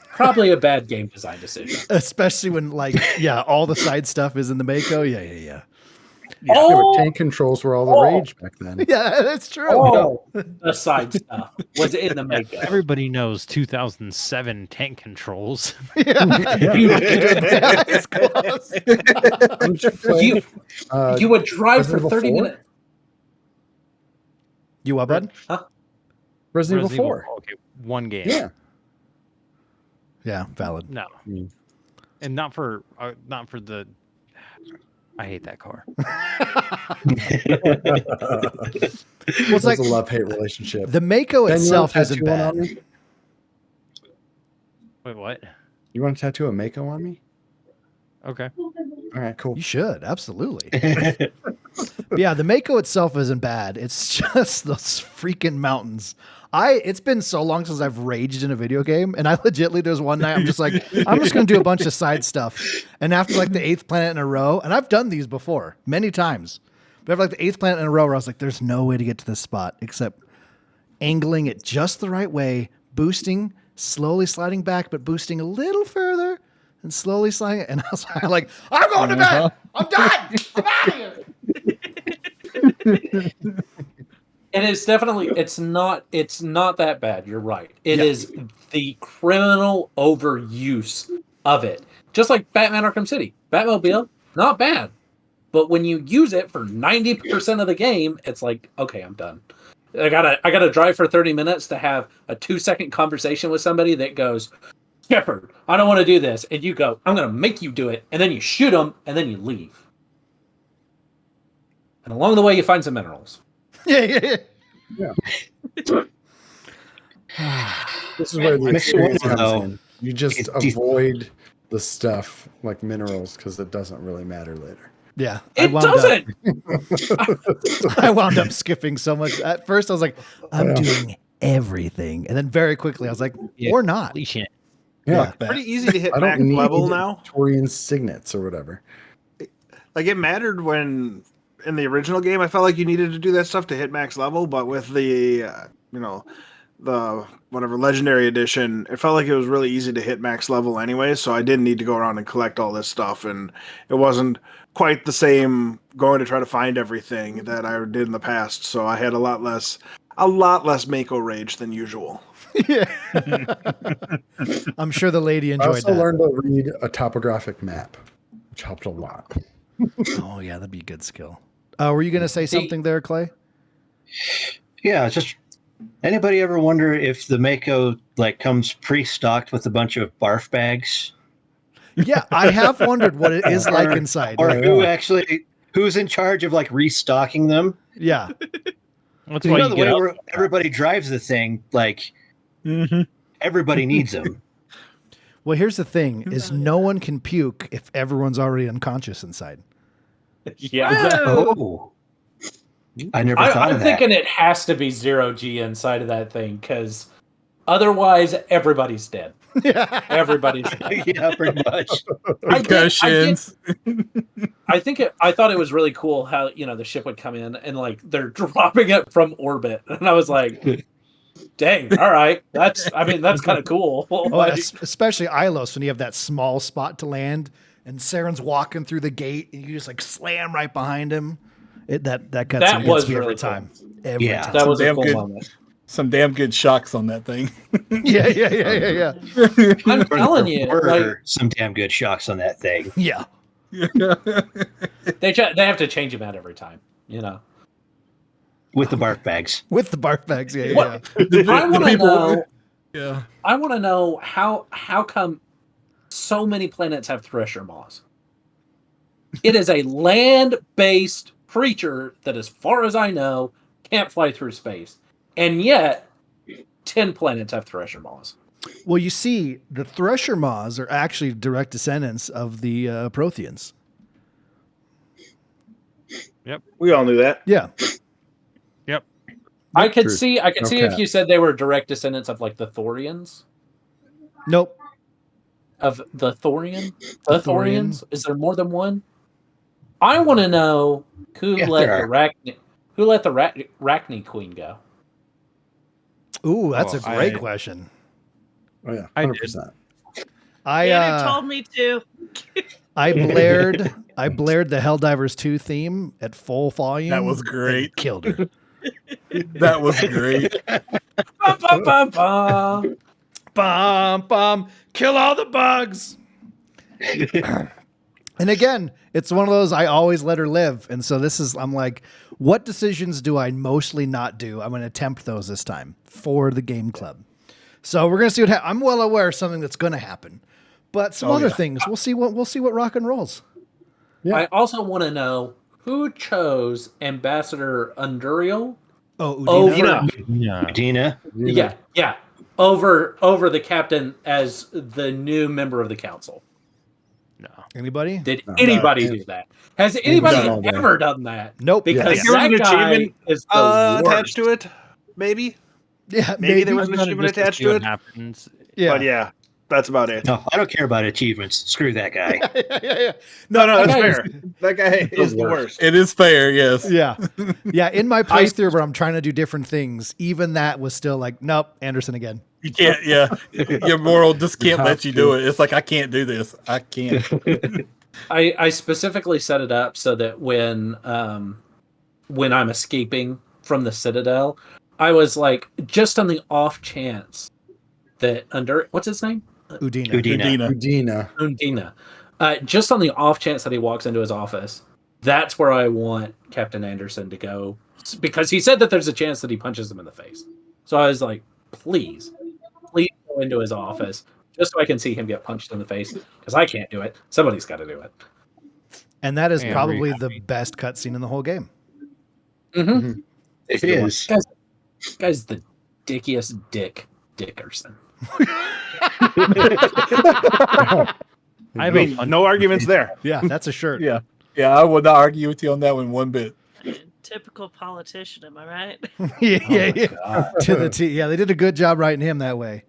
probably a bad game design decision. Especially when like, yeah, all the side stuff is in the Mako. Yeah. Tank controls were all the rage back then. Yeah, that's true. All the side stuff was in the Mako. Everybody knows 2007 tank controls. It's close. You would drive for Resident Evil 30 4? minutes. You what, bud? Resident Evil 4. Okay, one game. Yeah. Yeah, valid. No. And not for the. I hate that car. It's like a love-hate relationship. the Mako Ben, you itself want a isn't tattoo one on bad. me? Wait, what? You want to tattoo a Mako on me? Okay. All right, cool. You should absolutely. But yeah, the Mako itself isn't bad. It's just those freaking mountains. It's been so long since I've raged in a video game, and I legitimately, there's one night I'm just like, I'm just gonna do a bunch of side stuff. And after like the 8th planet in a row, and I've done these before many times, but after like the 8th planet in a row, where I was like, there's no way to get to this spot except angling it just the right way, boosting, slowly sliding back, but boosting a little further, and slowly sliding. And I was like, I'm going to bed. I'm done. I'm out of here. And it's definitely it's not that bad. You're right. It is the criminal overuse of it. Just like Batman Arkham City. Batmobile, not bad. But when you use it for 90% of the game, it's like, okay, I'm done. I gotta drive for 30 minutes to have a 2-second conversation with somebody that goes, Shepard, I don't want to do this. And you go, I'm gonna make you do it, and then you shoot them, and then you leave. And along the way you find some minerals. Yeah. This is where the Makes you wonder, experience comes though. in. You just avoid the stuff like minerals because it doesn't really matter later. Yeah. It doesn't. I wound up skipping so much. At first I was like, I'm doing everything. And then very quickly I was like, or not. Yeah. Pretty easy to hit I max don't need level now. Victorian signets or whatever. Like it mattered when in the original game, I felt like you needed to do that stuff to hit max level, but with the the whatever legendary edition, it felt like it was really easy to hit max level anyway, so I didn't need to go around and collect all this stuff, and it wasn't quite the same going to try to find everything that I did in the past, so I had a lot less Mako rage than usual. Yeah. I'm sure the lady I enjoyed also that. learned to read a topographic map, which helped a lot. Oh yeah, that'd be a good skill. Were you gonna say something there, Clay? Yeah, just anybody ever wonder if the Mako like comes pre-stocked with a bunch of barf bags? Yeah, I have wondered what it is like inside. Or who's in charge of like restocking them? Yeah. That's You why know you the get way up. where everybody drives the thing, like everybody needs them. Well, here's the thing: is no one can puke if everyone's already unconscious inside. Yeah. Oh, I never thought I'm of that. thinking it has to be 0G inside of that thing, because otherwise everybody's dead. Everybody's dead. Yeah, pretty much. Concussions. I thought it was really cool how, the ship would come in and like they're dropping it from orbit. And I was like, dang, all right. That's kind of cool. Oh, Like, especially Ilos, when you have that small spot to land and Saren's walking through the gate and you just like slam right behind him. That cutscene was gets me every really time. cool. Every Yeah. time. that was a damn cool good. moment. Some damn good shocks on that thing. Yeah. I'm telling you, There like, were some damn good shocks on that thing. Yeah. they have to change him out every time, With the barf bags. With the barf bags. Yeah. What? I want to know. Yeah. I want to know how come so many planets have thresher maws. It is a land-based creature that, as far as I know, can't fly through space, and yet 10 planets have thresher maws. Well, you see, the Thresher Maws are actually direct descendants of the Protheans. We all knew that. Yeah. I could True. see if Okay. you said they were direct descendants of like the Thorians. Nope. Of the Thorian? The The Thorians? Is there more than one? I want to know who Yeah, let there the Rachni Queen go. Ooh, that's Oh, a great question. Oh yeah, I did. 100%. Danny told me to. I blared the Helldivers 2 theme at full volume. That was and great. Killed her. That was great. Bum, bum, bum, bum. Bum, bum, kill all the bugs. And again, it's one of those I always let her live. And so I'm like, what decisions do I mostly not do? I'm going to attempt those this time for the game club. So we're going to see what happens. I'm well aware of something that's going to happen, but some other things. We'll see what rock and rolls. Yeah. I also want to know who chose Ambassador Unduriel Oh, over Yeah. Dina. yeah over the captain as the new member of the council. Anybody? Did No. anybody No. do that? Has anybody done all day. ever done that? Nope. Because Like, there was that an guy achievement is the attached worst. to it. Maybe Yeah, maybe there was an I've done achievement just to attached see to what it. happens. Yeah. But yeah, that's about it. No, I don't care about achievements. Screw that guy. yeah. No, that that's guy fair. is That guy the is the worst. worst. It is fair, yes. Yeah. Yeah. In my playthrough where I'm trying to do different things, even that was still like, nope, Anderson again. You can't, yeah. Your moral just can't have let you to. do it. It's like, I can't do this. I can't. I specifically set it up so that when I'm escaping from the Citadel, I was like, just on the off chance that under what's his name? Udina. Udina. Udina. Udina. Undina. Just on the off chance that he walks into his office, that's where I want Captain Anderson to go, because he said that there's a chance that he punches him in the face. So I was like, please go into his office just so I can see him get punched in the face, because I can't do it. Somebody's got to do it. And that is Yeah, probably really the best cutscene in the whole game. Mm-hmm. It is. Guy's the dickiest Dick Dickerson. I have mean, no arguments there. Yeah, that's a shirt. Yeah. Yeah, I would not argue with you on that one one bit. Typical politician, am I right? yeah. To the T. Yeah, they did a good job writing him that way.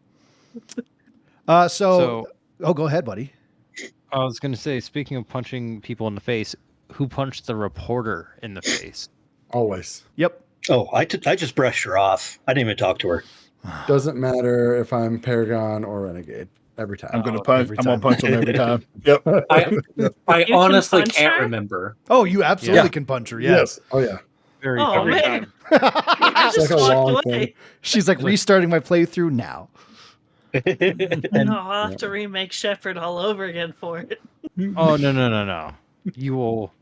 So, go ahead, buddy. I was going to say, speaking of punching people in the face, who punched the reporter in the face? Always. Yep. Oh, I just brushed her off. I didn't even talk to her. Doesn't matter if I'm Paragon or Renegade. Every time. I'm gonna punch. every I'm gonna time. punch him every time. Yep. I You can honestly punch can't her? remember. Oh, you absolutely Yeah. can punch her. Yeah. Yes. Oh yeah. Very Oh, funny. man. I It's just like a long walked thing. away. She's like restarting my playthrough now. No, I'll have to remake Shepard all over again for it. Oh, no. You will.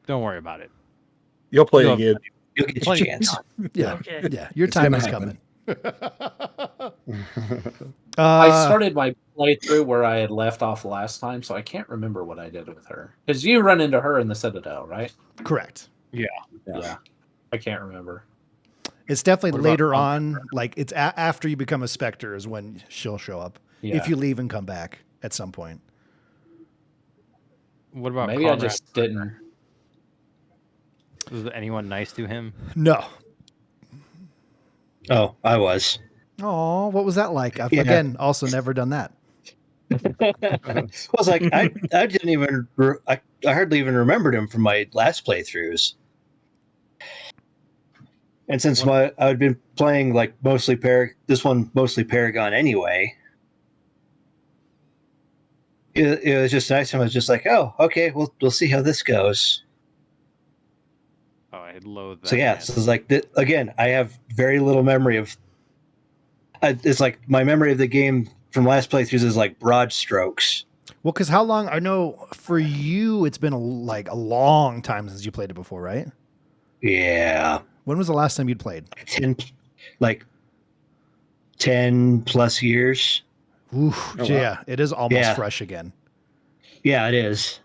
Don't worry about it. You'll play You'll- again. You'll get your chance. Yeah. Okay. Yeah. Your It's time gonna is happen. coming. I started my playthrough where I had left off last time, so I can't remember what I did with her. Because you run into her in the Citadel, right? Correct. Yeah. I can't remember. It's definitely What about later Hunter? on. Like it's after you become a Spectre is when she'll show up. Yeah. If you leave and come back at some point. What about Maybe I Conrad? just didn't. Was anyone nice to him? No. Oh, I was. Oh, what was that like? I've Yeah. again also never done that. I was like, I didn't even, I hardly even remembered him from my last playthroughs. And since I'd been playing like mostly mostly Paragon anyway, it was just nice. And I was just like, oh, okay, we'll see how this goes. Oh, I loathe that. So yeah, man. so it's like again, I have very little memory of. It's like my memory of the game from last playthroughs is like broad strokes. Well, because how long? I know for you, it's been a long time since you played it before, right? Yeah, When was the last time you'd played? 10 plus years. Oof, wow. yeah, it is almost Yeah. fresh again. Yeah, it is.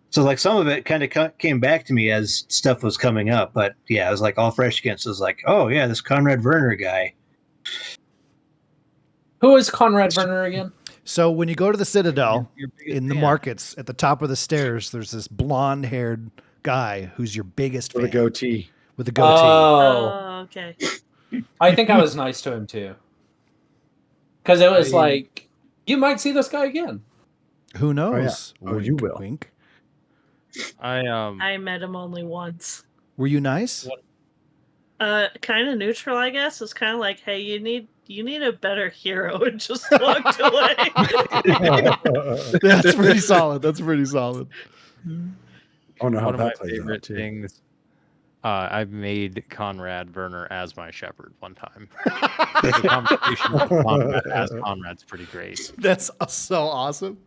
So like some of it kind of came back to me as stuff was coming up, but yeah, it was like all fresh again. So it was like, oh yeah, this Conrad Werner guy. Who is Conrad Werner again? So when you go to the Citadel Your biggest in the fan. markets at the top of the stairs, there's this blonde-haired guy who's your biggest With a fan goatee. with a goatee. Oh, Okay. I think I was nice to him too. Because it was like, you might see this guy again. Who knows? Oh, you Wink, will. Wink. I met him only once. Were you nice? Kind of neutral, I guess. It's kind of like, hey, you need a better hero, and just walked away. That's pretty solid. That's pretty solid. Oh no, how One of my that plays out favorite too. things. I've made Conrad Werner as my shepherd one time. The conversation with Conrad as Conrad's pretty great. That's so awesome.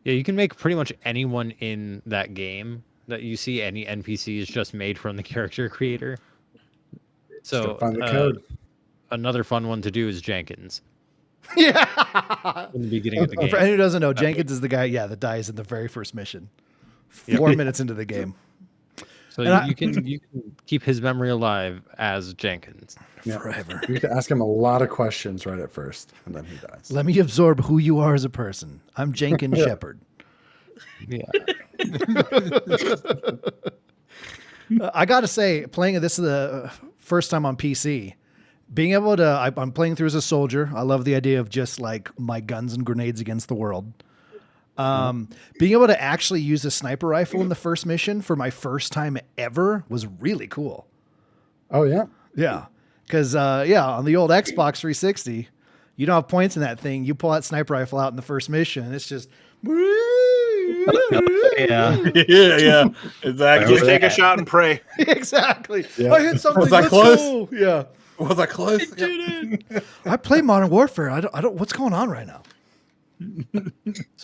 Yeah, you can make pretty much anyone in that game that you see, any NPC is just made from the character creator. So Still find the code. another fun one to do is Jenkins Yeah. in the beginning of the game. For anyone who doesn't know, Jenkins is the guy, that dies in the very first mission. 4 minutes into the game. So And you can keep his memory alive as Jenkins. Yeah. Forever. You have to ask him a lot of questions right at first, and then he dies. Let me absorb who you are as a person. I'm Jenkins Yeah. Shepard. Yeah. I got to say, playing this is the first time on PC. Being able to, I'm playing through as a soldier. I love the idea of just like my guns and grenades against the world. Being able to actually use a sniper rifle in the first mission for my first time ever was really cool. Oh yeah. Yeah. Because, on the old Xbox 360, you don't have points in that thing. You pull that sniper rifle out in the first mission, and it's just. Yeah. yeah, exactly. Just take a shot and pray. Exactly. Yeah. I hit something. Was that Let's close? go. Yeah. Was I close? I play Modern Warfare. I don't. What's going on right now? The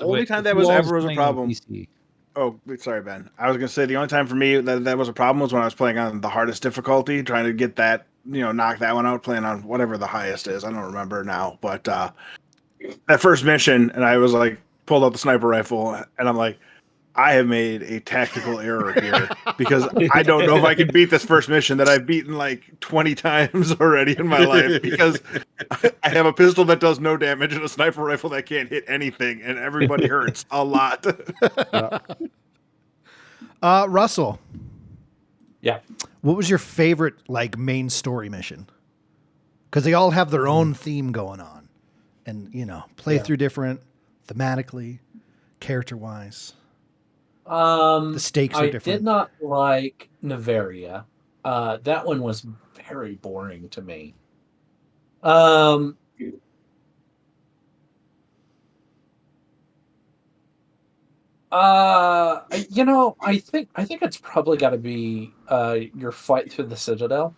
only time that was who else ever was a playing on problem. PC? Oh, sorry, Ben. I was gonna say the only time for me that was a problem was when I was playing on the hardest difficulty, trying to get that, knock that one out, playing on whatever the highest is. I don't remember now, but that first mission, and I was like, pulled out the sniper rifle, and I'm like, I have made a tactical error here because I don't know if I can beat this first mission that I've beaten like 20 times already in my life because I have a pistol that does no damage and a sniper rifle that can't hit anything, and everybody hurts a lot. Russell. Yeah. What was your favorite main story mission? Because they all have their own theme going on, and play through different thematically, character wise. The stakes are I different. did not like Navaria. That one was very boring to me. I think it's probably got to be your fight through the Citadel.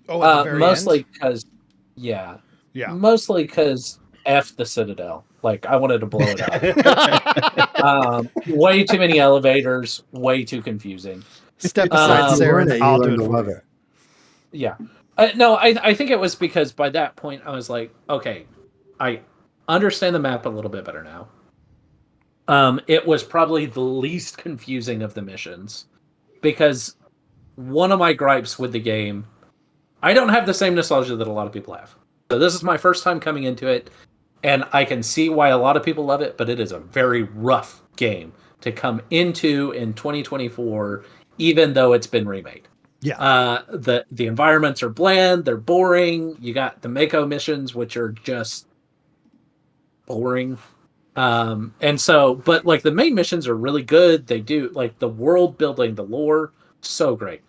Oh, at the very mostly end? because, Yeah. mostly because F the Citadel. Like I wanted to blow it up. Way too many elevators. Way too confusing. Step aside, You Sarah. learn And it, you I'll do learn it to for love you. it. Yeah. No, I think it was because by that point I was like, okay, I understand the map a little bit better now. It was probably the least confusing of the missions because one of my gripes with the game, I don't have the same nostalgia that a lot of people have. So this is my first time coming into it, and I can see why a lot of people love it, but it is a very rough game to come into in 2024, even though it's been remade. Yeah. The environments are bland, they're boring. You got the Mako missions, which are just boring. And so, but the main missions are really good. They do the world building, the lore, so great.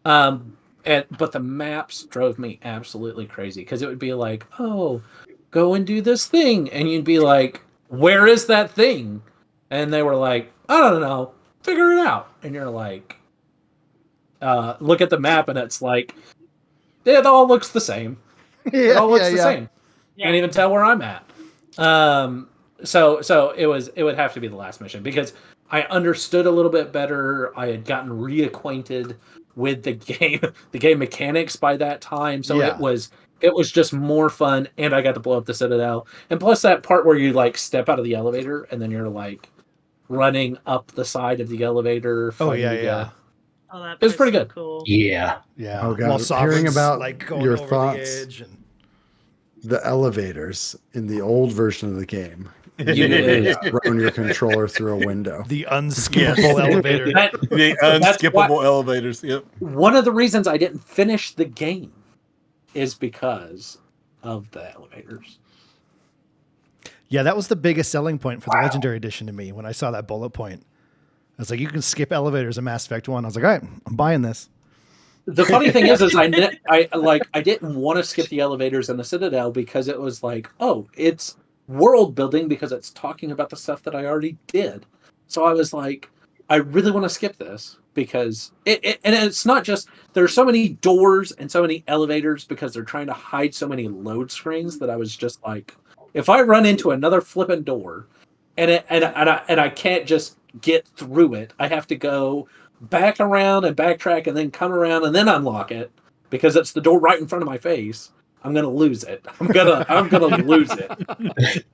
But the maps drove me absolutely crazy because it would be like, oh, go and do this thing, and you'd be like, where is that thing? And they were like, I don't know, figure it out. And you're like, look at the map, and it's like, it all looks the same. It all looks the same. Can't even tell where I'm at. So it would have to be the last mission because I understood a little bit better. I had gotten reacquainted with the game mechanics by that time. So it was just more fun, and I got to blow up the Citadel. And plus that part where you step out of the elevator and then you're running up the side of the elevator. Oh yeah. Oh, that It was pretty good. Cool. Yeah. Yeah. Oh, God. While Hearing Sovereign's, about going your over thoughts. the edge and... The elevators in the old version of the game. You Run your controller through a window. the unskippable elevator. The That's unskippable elevators. Yep. one of the reasons I didn't finish the game is because of the elevators. Yeah, that was the biggest selling point for the Legendary Edition to me when I saw that bullet point. I was like, you can skip elevators in Mass Effect 1. I was like, all right, I'm buying this. The funny thing is I didn't want to skip the elevators in the Citadel because it was like, oh, it's world building because it's talking about the stuff that I already did. So I was like, I really want to skip this because and it's not just there's so many doors and so many elevators because they're trying to hide so many load screens that I was just like, if I run into another flipping door and I can't just get through it, I have to go back around and backtrack and then come around and then unlock it because it's the door right in front of my face. I'm gonna lose it. I'm gonna lose it.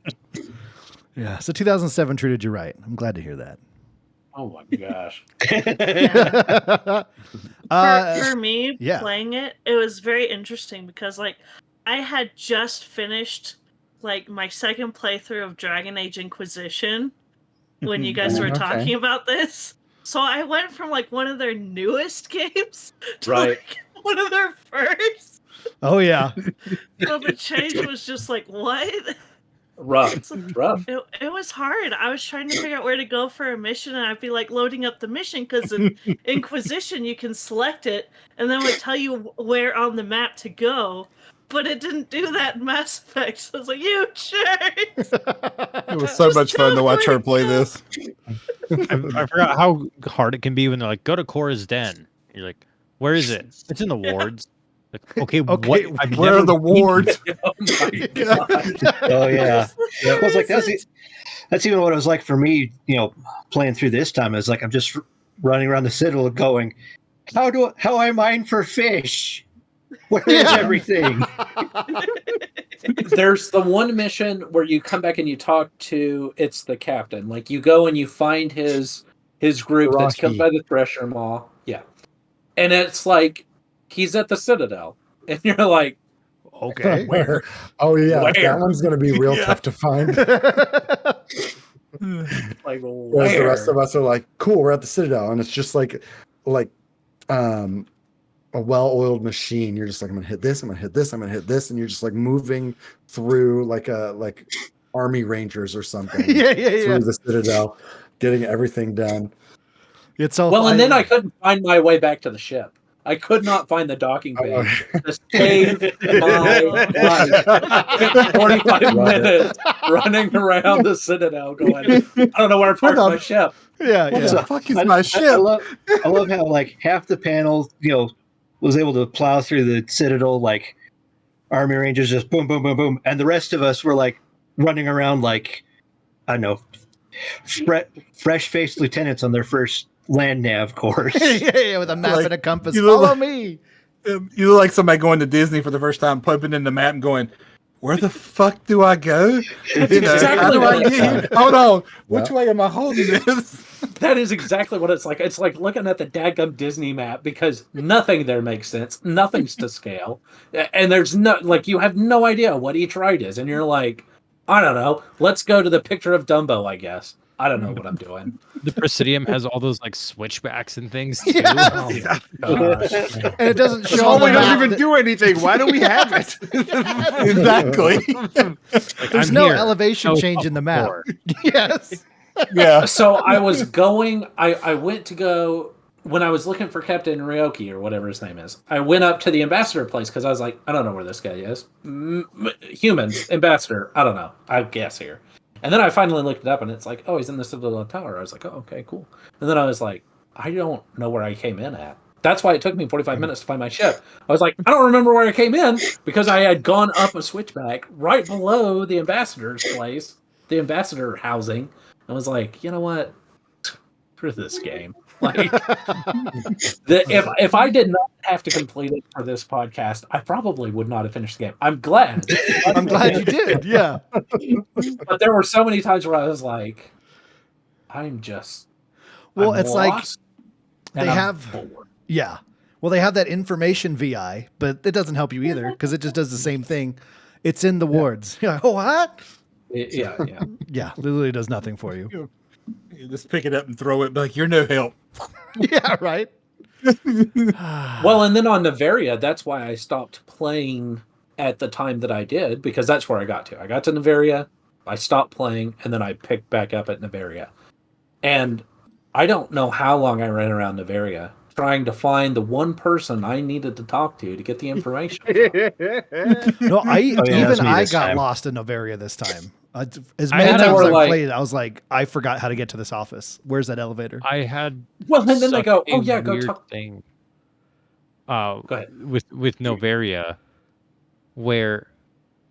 Yeah. So 2007 treated you right. I'm glad to hear that. Oh my gosh. For me, yeah. playing it, it was very interesting because, like, I had just finished, like, my second playthrough of Dragon Age Inquisition when you guys were Okay. talking about this. So I went from, like, one of their newest games to, Right. like, one of their first. Oh yeah. So the change was just like, what? Rough. Rough. It was hard. I was trying to figure out where to go for a mission, and I'd be like loading up the mission because in Inquisition you can select it, and then it would tell you where on the map to go. But it didn't do that in Mass Effect. So I was like, you jerks! It was so Just much fun to tell watch me her play to go. this. I forgot how hard it can be when they're like, go to Cora's Den. You're like, where is it? It's in the wards. Like, okay, Okay, what? I've Where are never the been wards? Oh my god. Oh yeah. Where I was like, is that's even what it was like for me. Playing through this time. It's like I'm just running around the citadel, going, how I mine for fish? Where is Yeah. everything? There's the one mission where you come back and you talk to the captain. Like you go and you find his group that's killed Rocky. by the Thresher Maw. Yeah. And it's like he's at the Citadel. And you're like, Okay. Where? Oh yeah, Where? that one's gonna be real Yeah. tough to find. like Whereas the rest where? of us are like, cool, we're at the Citadel, and it's just like a well-oiled machine. You're just like, I'm gonna hit this, I'm gonna hit this, I'm gonna hit this, and you're just like moving through like army rangers or something. Yeah. Through the Citadel, getting everything done. It's so Well, and funny. then I couldn't find my way back to the ship. I could not find the docking bay to save my life. 45 minutes running around the Citadel going, I don't know where I parked my ship. Yeah. What the fuck is I- my I ship? love how like half the panel, was able to plow through the Citadel, like army rangers just boom, boom, boom, boom, and the rest of us were like running around like, I don't know, fresh-faced lieutenants on their first land nav course. yeah, with a map Like, and a compass. you look Follow like- me. You look like somebody going to Disney for the first time, pumping in the map and going, where the fuck do I go? How exactly do I what get here? Hold on. Which Yeah. way am I holding this? That is exactly what it's like. It's like looking at the dadgum Disney map because nothing there makes sense. Nothing's to scale. And there's you have no idea what each ride is. And you're like, I don't know. Let's go to the picture of Dumbo, I guess. I don't know what I'm doing. The Presidium has all those like switchbacks and things too. Yes. Oh my gosh. And it doesn't show Oh, on the we map don't even that- do anything. Why do we have it? Exactly. Like, There's I'm no here. elevation No change in the map. floor. Yes. Yeah. So I was going, I went to go, when I was looking for Captain Ryoki or whatever his name is, I went up to the ambassador place because I was like, I don't know where this guy is. Humans, ambassador, I don't know. I guess here. And then I finally looked it up and it's like, oh, he's in the Citadel Tower. I was like, oh, okay, cool. And then I was like, I don't know where I came in at. That's why it took me 45 minutes to find my ship. I was like, I don't remember where I came in because I had gone up a switchback right below the ambassador's place, the ambassador housing. I was like, you know what? Screw this game. Like, if I did not have to complete it for this podcast, I probably would not have finished the game. I'm glad. I'm glad you did. Yeah. But there were so many times where I was like, I'm It's like lost, they and I'm have- bored. Yeah. Well, they have that information VI, but it doesn't help you either because it just does the same thing. It's in the wards. You're like, oh, what? Yeah. Yeah, literally does nothing for you. You just pick it up and throw it. Be like, you're no help. Yeah, right. Well, and then on Nevaria, that's why I stopped playing at the time that I did, because that's where I got to. I got to Nevaria, I stopped playing, and then I picked back up at Nevaria. And I don't know how long I ran around Nevaria trying to find the one person I needed to talk to get the information. No, that's me I this got time. lost in Novaria this time. As I many had times more as I like- played, I was like, I forgot how to get to this office. Where's that elevator? I had Well, and then they such go, a oh yeah, go weird talk. thing. Go ahead. With Novaria, where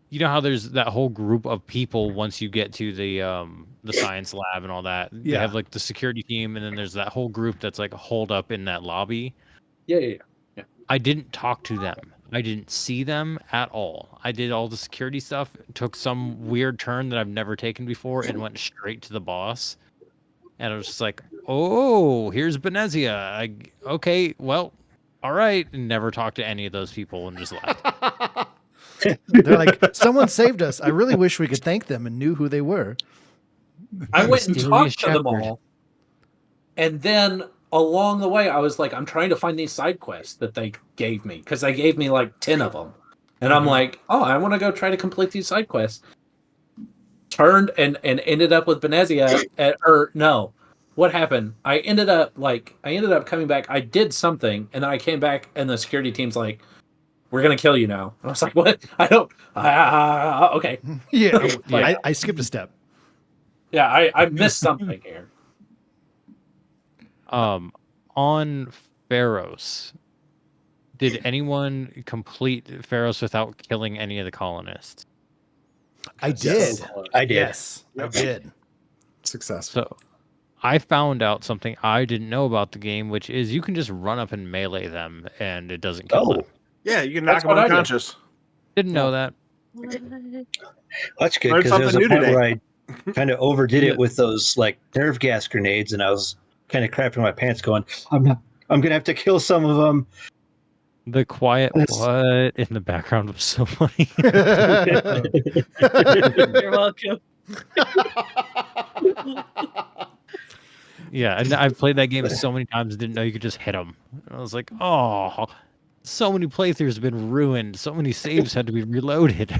you know how there's that whole group of people once you get to the science lab and all that. You Yeah. have like the security team, and then there's that whole group that's like holed up in that lobby. Yeah. I didn't talk to them. I didn't see them at all. I did all the security stuff, took some weird turn that I've never taken before, and went straight to the boss. And I was just like, oh, here's Benezia. Okay, well, all right. And never talked to any of those people and just left. They're like, someone saved us. I really wish we could thank them and knew who they were. I went and Mysterious talked to them shepherd. all, and then along the way, I was like, I'm trying to find these side quests that they gave me because they gave me like 10 of them, and I'm like, oh, I want to go try to complete these side quests. Turned and ended up with Benezia, or no, what happened? I ended up coming back. I did something, and then I came back, and the security team's like, "We're gonna kill you now." I was like, "What? I don't." Okay. Yeah, Yeah. I skipped a step. Yeah, I missed something here. On Pharos, did anyone complete Pharos without killing any of the colonists? I did. I did. Yes, I did. Successful. So I found out something I didn't know about the game, which is you can just run up and melee them and it doesn't kill them. Yeah, you can knock That's them what I did. unconscious. Didn't know that. That's good Learned because there was a something new point today. where I kind of overdid Yeah. it with those like nerve gas grenades, and I was kind of crapping my pants, going, I'm gonna have to kill some of them. The quiet That's- what in the background was so funny. You're welcome. Yeah, and I've played that game so many times, didn't know you could just hit them. And I was like, oh, so many playthroughs have been ruined. So many saves had to be reloaded.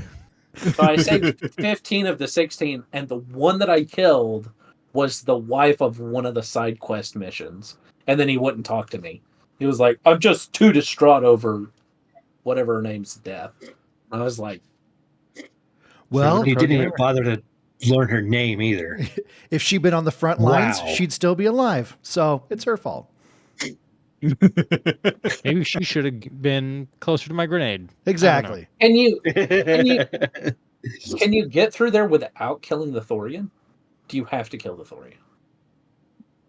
So I saved 15 of the 16, and the one that I killed was the wife of one of the side quest missions. And then he wouldn't talk to me. He was like, I'm just too distraught over whatever her name's death. I was like, Well, he didn't even bother to learn her name either. if she'd been on the front lines, Wow. she'd still be alive. So it's her fault. Maybe she should have been closer to my grenade. Exactly. can you get through there without killing the Thorian? Do you have to kill the Thorian?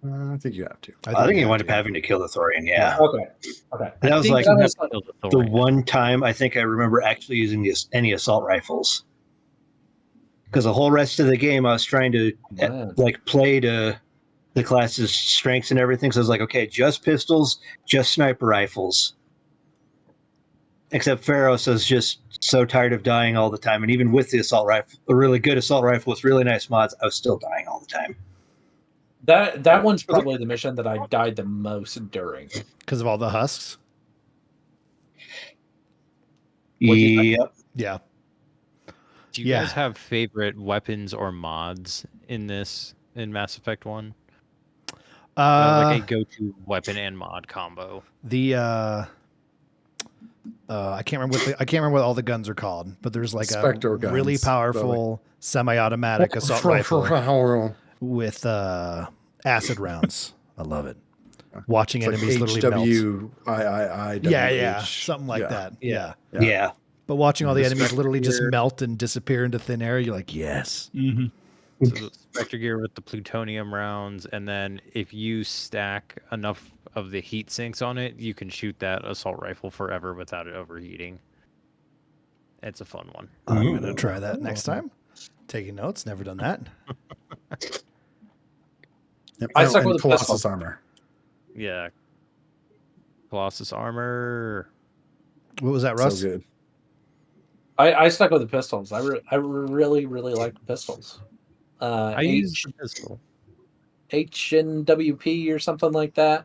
I think you have to. I think you he have wound up to. having to kill the Thorian. Yeah, Okay. that was think like you have was to kill the the Thorian. one time I think I remember actually using any assault rifles. Because the whole rest of the game, I was trying to Wow. play to the class's strengths and everything. So I was like, okay, just pistols, just sniper rifles. Except Pharos was just so tired of dying all the time, and even with the assault rifle, a really good assault rifle with really nice mods, I was still dying all the time. That one's probably the mission that I died the most during. Because of all the husks. What'd you Yep. Yeah. Do you Yeah. guys have favorite weapons or mods in Mass Effect 1? Like a go-to weapon and mod combo. I can't remember what all the guns are called, but there's like Spectre a really guns, powerful semi-automatic assault rifle rifle. with acid rounds. I love it. Watching It's like enemies literally melt. HWIIIWH. Yeah, something like that. Yeah. Yeah. But watching all the enemies Spectre literally just gear. melt and disappear into thin air, you're like, yes. Mm-hmm. So the Spectre gear with the plutonium rounds, and then if you stack enough of the heat sinks on it, you can shoot that assault rifle forever without it overheating. It's a fun one. I'm gonna try that next time. Taking notes. Never done that. Yep. I Oh, stuck and with the Colossus pistol. armor. Yeah. Colossus armor. What was that, Russ? So good. I stuck with the pistols. I really like the pistols. I use the pistol. HNWP or something like that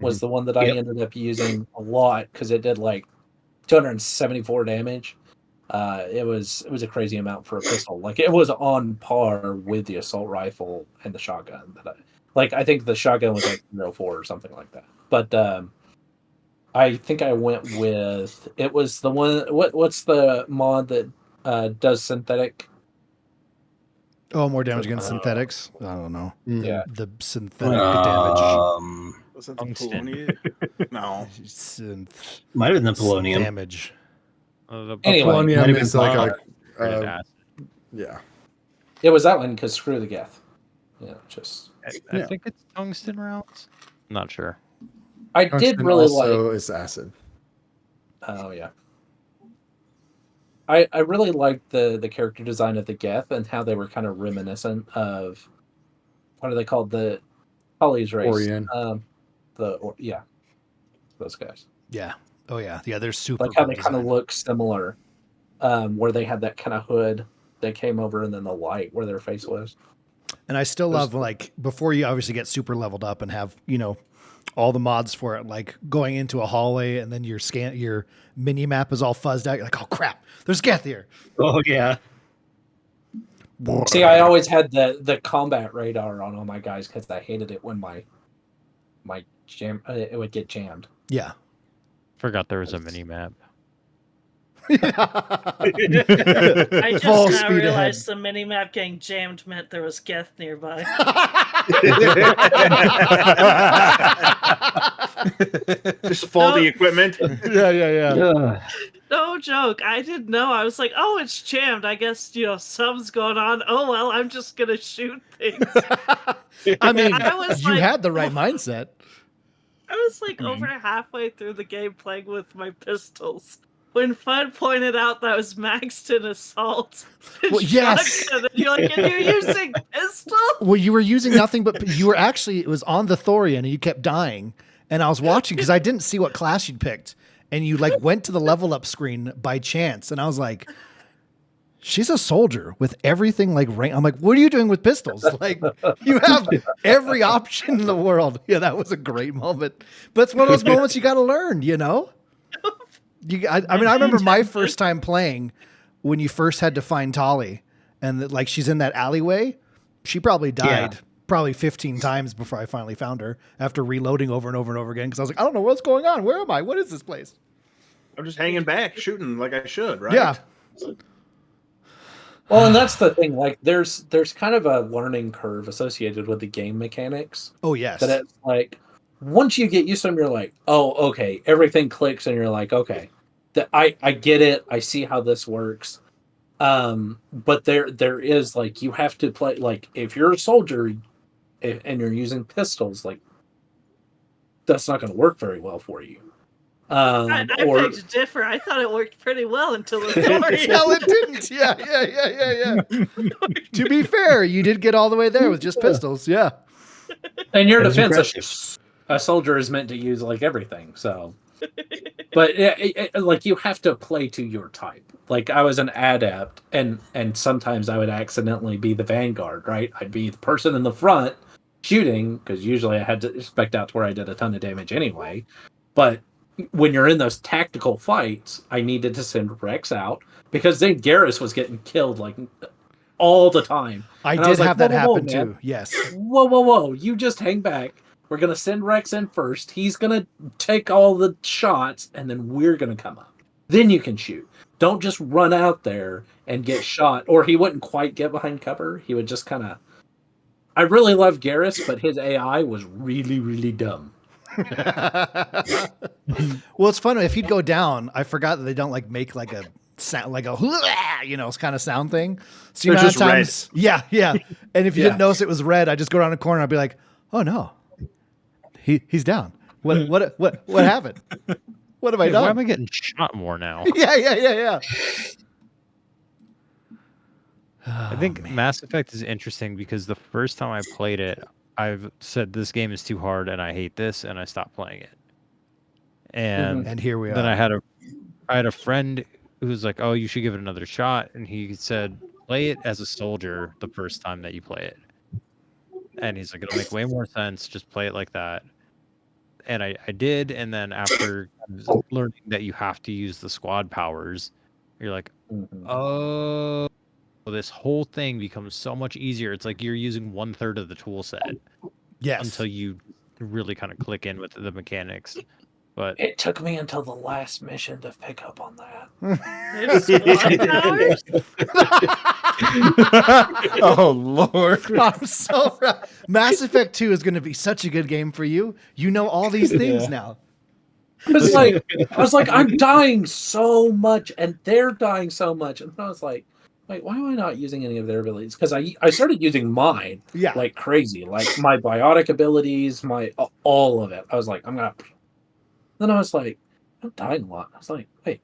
was the one that I ended up using a lot because it did like 274 damage. It was a crazy amount for a pistol. Like it was on par with the assault rifle and the shotgun. I think the shotgun was like 304 or something like that. But I think I went with it was the one. What's the mod that does synthetic? Oh, more damage against synthetics. I don't know. Yeah. The synthetic damage. Was that the Tungsten. polonium? No. Synth Might have been the polonium. damage. The Anyway, Polonium might have is been like acid. yeah. It was that one because screw the Geth. Yeah, just I Yeah. think it's tungsten rounds. I'm not sure. I did Tungsten really like. also is acid. Oh yeah. I really liked the character design of the Geth and how they were kind of reminiscent of what are they called? The Holly's race. Orion. Yeah, those guys. Yeah. Oh yeah. Yeah. They're super. Like how cool they kind of design. look similar, where they had that kind of hood that came over, and then the light where their face was. And I still love like before you obviously get super leveled up and have all the mods for it, like going into a hallway and then your mini map is all fuzzed out. You're like, oh crap, there's Geth here. Oh yeah. See, I always had the combat radar on all my guys because I hated it when my jam it would get jammed. Yeah. Forgot there was a mini map. I Full just now speed realized ahead. the minimap getting jammed meant there was Geth nearby. Just faulty equipment. Yeah. No joke. I didn't know. I was like, oh, it's jammed. I guess, something's going on. Oh, well, I'm just going to shoot things. I mean, I was you like- had the right mindset. I was like over halfway through the game playing with my pistols when Fudd pointed out that I was maxed in assault. And Well, yes. shotgun, and you're like, and you're using pistols? Well, you were using nothing but you were actually, it was on the Thorian and you kept dying. And I was watching because I didn't see what class you'd picked. And you like went to the level up screen by chance. And I was like, she's a soldier with everything like rank. I'm like, what are you doing with pistols? Like you have every option in the world. Yeah, that was a great moment. But it's one of those moments you got to learn, I mean, I remember my first time playing when you first had to find Tali and that, like she's in that alleyway. She probably died probably 15 times before I finally found her after reloading over and over and over again. Cause I was like, I don't know what's going on. Where am I? What is this place? I'm just hanging back, shooting like I should, right? Yeah. Well, and that's the thing. Like, there's kind of a learning curve associated with the game mechanics. Oh yes. That it's like once you get used to them, you're like, oh, okay, everything clicks, and you're like, okay, I get it. I see how this works. But there is like you have to play like if you're a soldier, and you're using pistols, like that's not going to work very well for you. I beg to differ. I thought it worked pretty well until the story. No, it didn't. Yeah. To be fair, you did get all the way there with just pistols. Yeah. In your That's defense, a soldier is meant to use like everything. So, but like you have to play to your type. Like I was an adept, and sometimes I would accidentally be the vanguard. Right, I'd be the person in the front shooting because usually I had to spec out to where I did a ton of damage anyway. But when you're in those tactical fights, I needed to send Rex out because then Garrus was getting killed like all the time. I And did was like, have that whoa, whoa, happen man. too. Yes. Whoa. You just hang back. We're going to send Rex in first. He's going to take all the shots, and then we're going to come up. Then you can shoot. Don't just run out there and get shot. Or he wouldn't quite get behind cover. He would just kind of... I really love Garrus, but his AI was really, really dumb. Well, it's funny if he'd go down. I forgot that they don't like make like a sound, like a kind of sound thing. So you They're know how just times, yeah. And if you Yeah. didn't notice it was red, I just go around the corner. I'd be like, oh no, he's down. What happened? What have I Wait, why am done? I getting shot more now? Yeah. I think Mass Effect is interesting because the first time I played it, I've said this game is too hard and I hate this, and I stopped playing it. And And here we are. then I had a friend who was like, "Oh, you should give it another shot," and he said, "Play it as a soldier the first time that you play it." And he's like, "It'll make way more sense. Just play it like that." And I did, and then after learning that you have to use the squad powers, you're like, oh, this whole thing becomes so much easier. It's like you're using 1/3 of the tool set Yes. until you really kind of click in with the mechanics. But It took me until the last mission to pick up on that. It's squad powers? Oh Lord. I'm so proud. Mass Effect 2 is going to be such a good game for you. You know all these things Yeah. now. It's like I was like, I'm dying so much, and they're dying so much, and I was like, wait, why am I not using any of their abilities? Because I started using mine Yeah. like crazy, like my biotic abilities, my all of it. I was like, I'm gonna. Then I was like, I'm dying a lot. I was like, wait,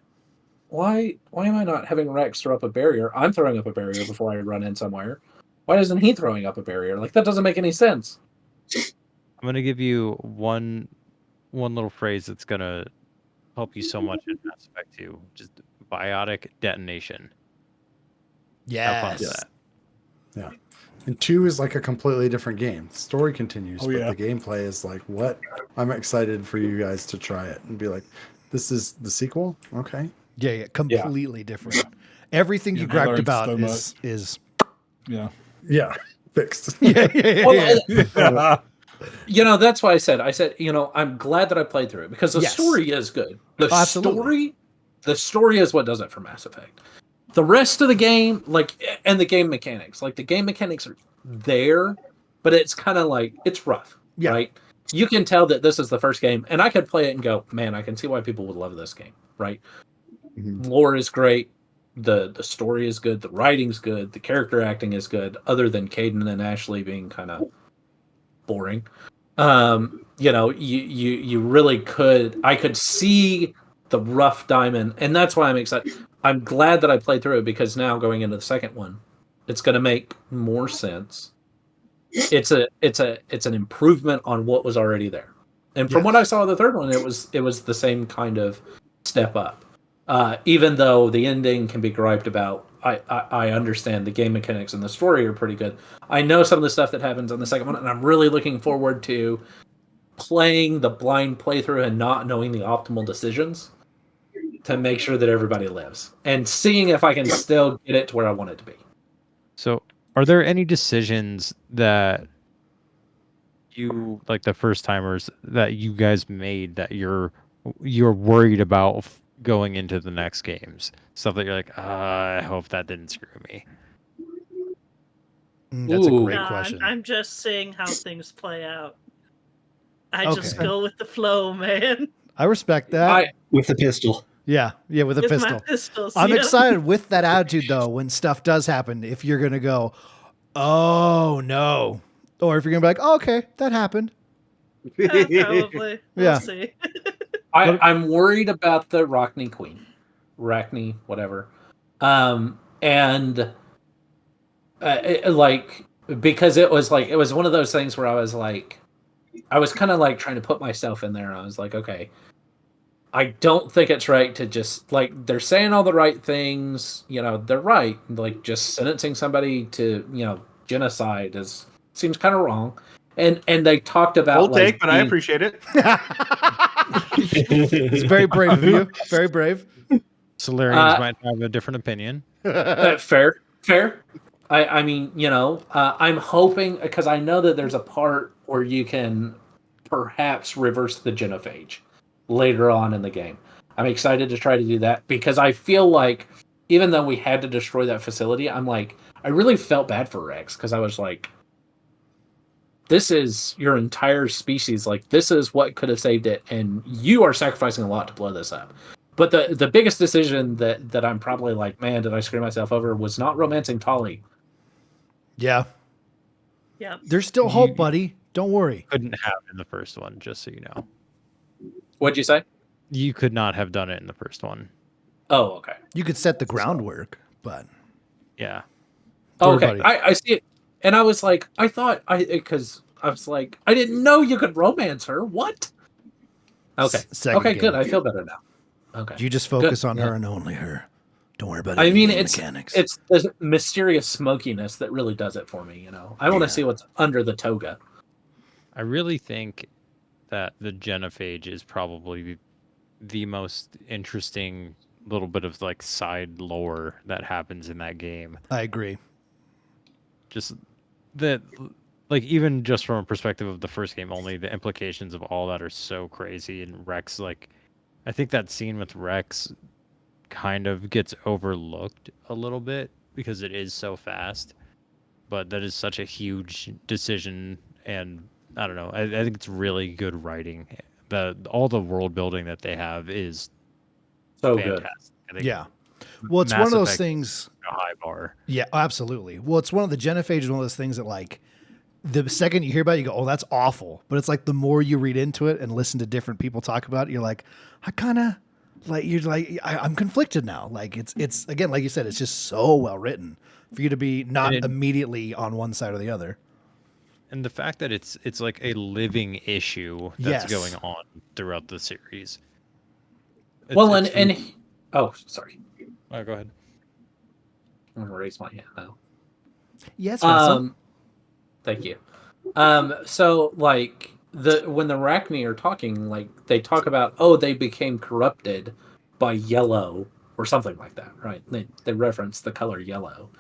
why am I not having Rex throw up a barrier? I'm throwing up a barrier before I run in somewhere. Why isn't he throwing up a barrier? Like, that doesn't make any sense. I'm gonna give you one little phrase that's gonna help you so much in Mass Effect 2. Just biotic detonation. Have fun with Yes. that. Yeah. And 2 is like a completely different game. The story continues, Oh, but yeah. the gameplay is like, what? I'm excited for you guys to try it and be like, this is the sequel? Okay. Yeah, completely different. Everything you I griped learned about so is Yeah. Yeah. Fixed. Well, that's why I said, I'm glad that I played through it because the Yes. story is good. The Absolutely. story is what does it for Mass Effect. The rest of the game, and the game mechanics, the game mechanics are there, but it's kind of like, it's rough, Yeah. right? You can tell that this is the first game, and I could play it and go, man, I can see why people would love this game, right? Mhm. Lore is great. The story is good. The writing's good. The character acting is good, other than Caden and Ashley being kind of boring. You really could. I could see the rough diamond, and that's why I'm excited. I'm glad that I played through it because now going into the second one, it's going to make more sense. It's an improvement on what was already there, and from what I saw of the third one, it was the same kind of step up. Even though the ending can be griped about, I understand the game mechanics and the story are pretty good. I know some of the stuff that happens on the second one, and I'm really looking forward to playing the blind playthrough and not knowing the optimal decisions to make sure that everybody lives, and seeing if I can still get it to where I want it to be. So, are there any decisions that you, like the first timers, that you guys made that you're worried about going into the next games? Stuff that you're like, I hope that didn't screw me. That's a great No, question. I'm just seeing how things play out. I Okay. just go with the flow, man. I respect that. With the pistol. Yeah, with a With pistol. my pistols. I'm yeah. excited with that attitude though. When stuff does happen, if you're gonna go, oh no, or if you're gonna be like, oh, okay, that happened. Probably. We'll Yeah. see. I'm worried about the Rockney Queen, whatever, and because it was one of those things where I was kind of like trying to put myself in there. I was like, okay, I don't think it's right to just they're saying all the right things, they're right. Like just sentencing somebody to genocide seems kind of wrong. And they talked about Old take, but I appreciate it. It's very brave of you. Very brave. Solarians might have a different opinion. Fair. I mean, I'm hoping, because I know that there's a part where you can perhaps reverse the genophage later on in the game. I'm excited to try to do that because I feel like even though we had to destroy that facility, I really felt bad for Rex because I was like, this is your entire species. Like, this is what could have saved it, and you are sacrificing a lot to blow this up. But the biggest decision that I'm probably like, man, did I screw myself over, was not romancing Tali. Yeah. Yeah. There's still hope, buddy. Don't worry. Couldn't have in the first one, just so you know. What'd you say? You could not have done it in the first one. Oh, okay. You could set the groundwork, but Yeah. Okay, I see it. And I was like, because I was like, I didn't know you could romance her. What? Okay. Second Okay, game. good. I feel better now. Okay. You just focus Good. on Yeah. her and only her. Don't worry about I any mean, game it's mechanics. the mysterious smokiness that really does it for me. I want to see what's under the toga. I really think that the genophage is probably the most interesting little bit of side lore that happens in that game. I agree. Just that, even just from a perspective of the first game only, the implications of all that are so crazy. And Rex, I think that scene with Rex kind of gets overlooked a little bit because it is so fast, but that is such a huge decision, and I don't know, I think it's really good writing. All the world building that they have is So fantastic. I think Yeah. Well, it's Mass one of those Effect things. is a high bar. Yeah, absolutely. Well, it's one of the genophage is one of those things that the second you hear about it, you go, oh, that's awful. But it's the more you read into it and listen to different people talk about it, you're like, I kind of I'm conflicted now. It's again, like you said, it's just so well written for you to be not And it- immediately on one side or the other. And the fact that it's like a living issue that's Yes. going on throughout the series. Well, It's and oh, sorry, oh, go ahead. I'm gonna raise my hand now. Yes, Russell. Thank you. So like when the Arachne are talking, like they talk about, oh, they became corrupted by yellow or something like that, right? They reference the color yellow.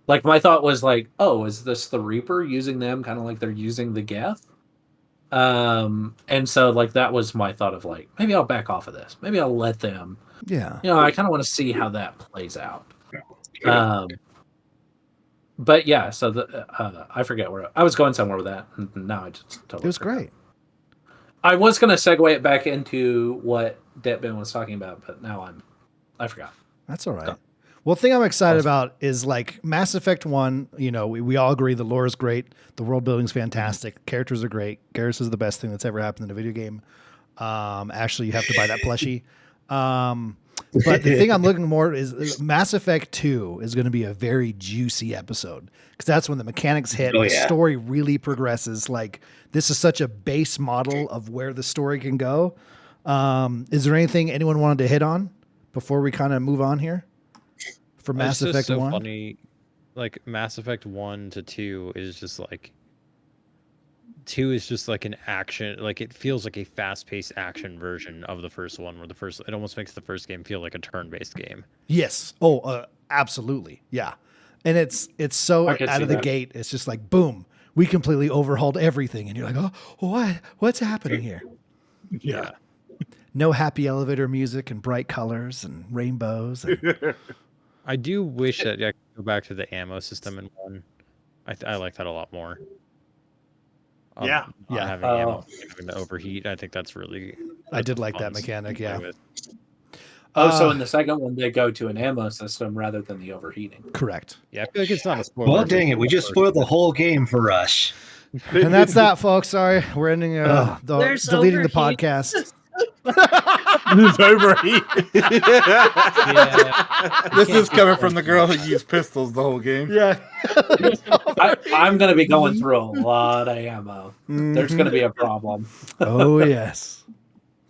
Like my thought was like, oh, is this the Reaper using them kind of like they're using the Geth? And so like that was my thought of like, maybe I'll back off of this. Maybe I'll let them. Yeah. You know, I kind of want to see how that plays out. But yeah, so I forget where I was going somewhere with that. And now I just totally It was forgot. great. I was going to segue it back into what Detben was talking about, but now I forgot. That's all right. Go. Well, the thing I'm excited about is like Mass Effect 1, you know, we all agree the lore is great. The world building's fantastic. Characters are great. Garrus is the best thing that's ever happened in a video game. Actually, you have to buy that plushie. But the thing I'm looking more is Mass Effect 2 is going to be a very juicy episode because that's when the mechanics hit. Oh, the yeah. story really progresses. Like this is such a base model of where the story can go. Is there anything anyone wanted to hit on before we kind of move on here for Mass It's just Effect so 1? funny. Like Mass Effect 1 to 2 is just like 2 is just like an action, like it feels like a fast-paced action version of the first one, where it almost makes the first game feel like a turn-based game. Yes. Oh, absolutely. Yeah. And it's so I could out see of the that. gate. It's just like, boom, we completely overhauled everything. And you're like, oh, what's happening here? Yeah. No happy elevator music and bright colors and rainbows. And I do wish that I could go back to the ammo system in 1. I like that a lot more. Yeah. Not Yeah. having ammo, having to overheat. I think that's really. I did that's a like fun that mechanic. system to Yeah. play with. Oh, so in the second one, they go to an ammo system rather than the overheating. Correct. Yeah, I feel like it's not a spoiler. Well, if dang it's it. We the just first spoiled the one. whole game for us. And that's that, folks. Sorry. We're ending, There's deleting the overheat. podcast. It's overheat. Yeah. This is coming from the girl who used pistols the whole game. Yeah. I'm going to be going through a lot of ammo. There's going to be a problem. Oh, yes.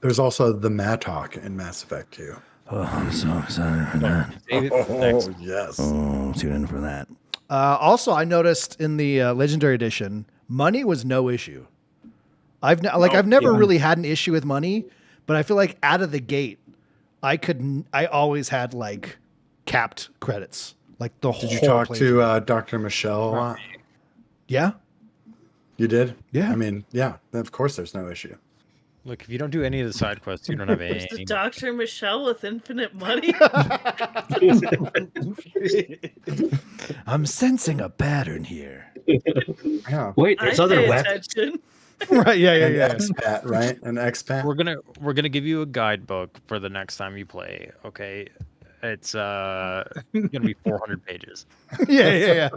There's also the Mattock in Mass Effect 2. Oh, I'm so excited for that. Save it for the next. Yes. Oh, tune in for that. Also, I noticed in the Legendary Edition, money was no issue. I've never really had an issue with money, but I feel like out of the gate, I always had like capped credits, like the whole. Did you talk playthrough. to Dr. Michelle a lot? Yeah, You did? Yeah. I mean, yeah, of course there's no issue. Look, if you don't do any of the side quests, you don't have There's any. the Dr. Michelle with infinite money. I'm sensing a pattern here. Yeah. Wait, I there's other pay weapons. attention. Right? Yeah, An expat, right? An expat. We're gonna give you a guidebook for the next time you play. Okay, it's gonna be 400 pages. Yeah.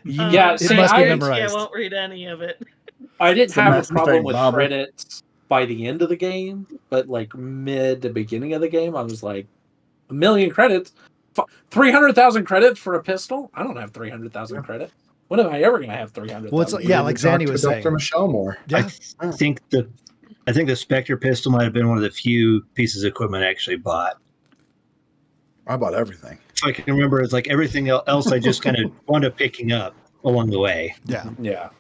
Yeah, it see, must be I memorized. won't read any of it. I didn't So have Mass a problem Effect with Bobber. credits by the end of the game, but like mid to beginning of the game, I was like, 1,000,000 credits? 300,000 credits for a pistol? I don't have 300,000 credits. When am I ever going to have 300,000? Well, it's yeah, like Zanny was Dr. saying. Michelle more. Yeah, I think the Spectre pistol might have been one of the few pieces of equipment I actually bought. I bought everything. If I can remember, it's like everything else I just kind of wound up picking up along the way. yeah. Yeah.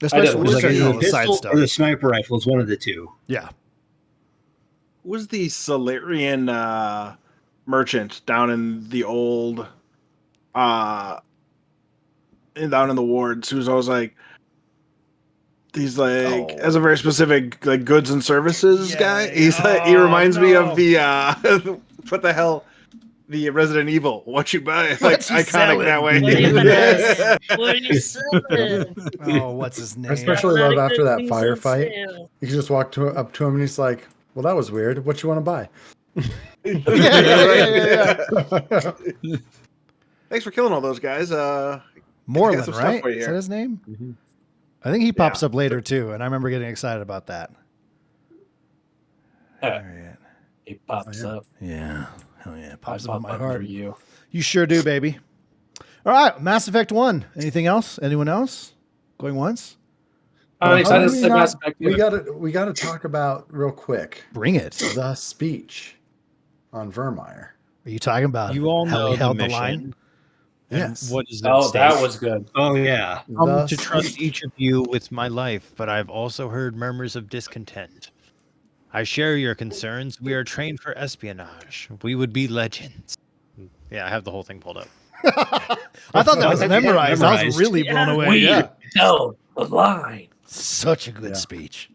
Especially It when It we're was like starting either all the the side pistol stuff. or the sniper rifle is one of the two. Yeah. Was the Solarian merchant down in the old down in the wards who's always like he's like has a very specific like goods and services guy. He's like he reminds me of the what the hell, the Resident Evil What You Buy, like What You iconic Selling. that way. Yes. What are you selling? Oh, what's his name? I especially love Not a after good that things on firefight. sale. You can just walk up to him and he's like, "Well, that was weird. What you want to buy?" Yeah. Thanks for killing all those guys. Moreland, some stuff right? for you Is that here. his name? I think he pops up later too, and I remember getting excited about that. All right. It pops up. Yeah. Hell yeah. I Pops up pop in my up heart. for you. You sure do, baby. All right, Mass Effect 1. Anything else? Anyone else? Going once? I'm How excited did to we play not- Mass Effect. we gotta talk about real quick Bring it. the speech on Vermeer. Are you talking about You all how know we held the the line? mission. And Yes. what is it? Oh, that was good. Oh yeah. Come to trust each of you with my life, but I've also heard murmurs of discontent. I share your concerns. We are trained for espionage. We would be legends. Yeah, I have the whole thing pulled up. I thought that was I think you had it memorized. I was memorized. really blown Yeah. away. We Yeah. held the line. Such a good Yeah. speech.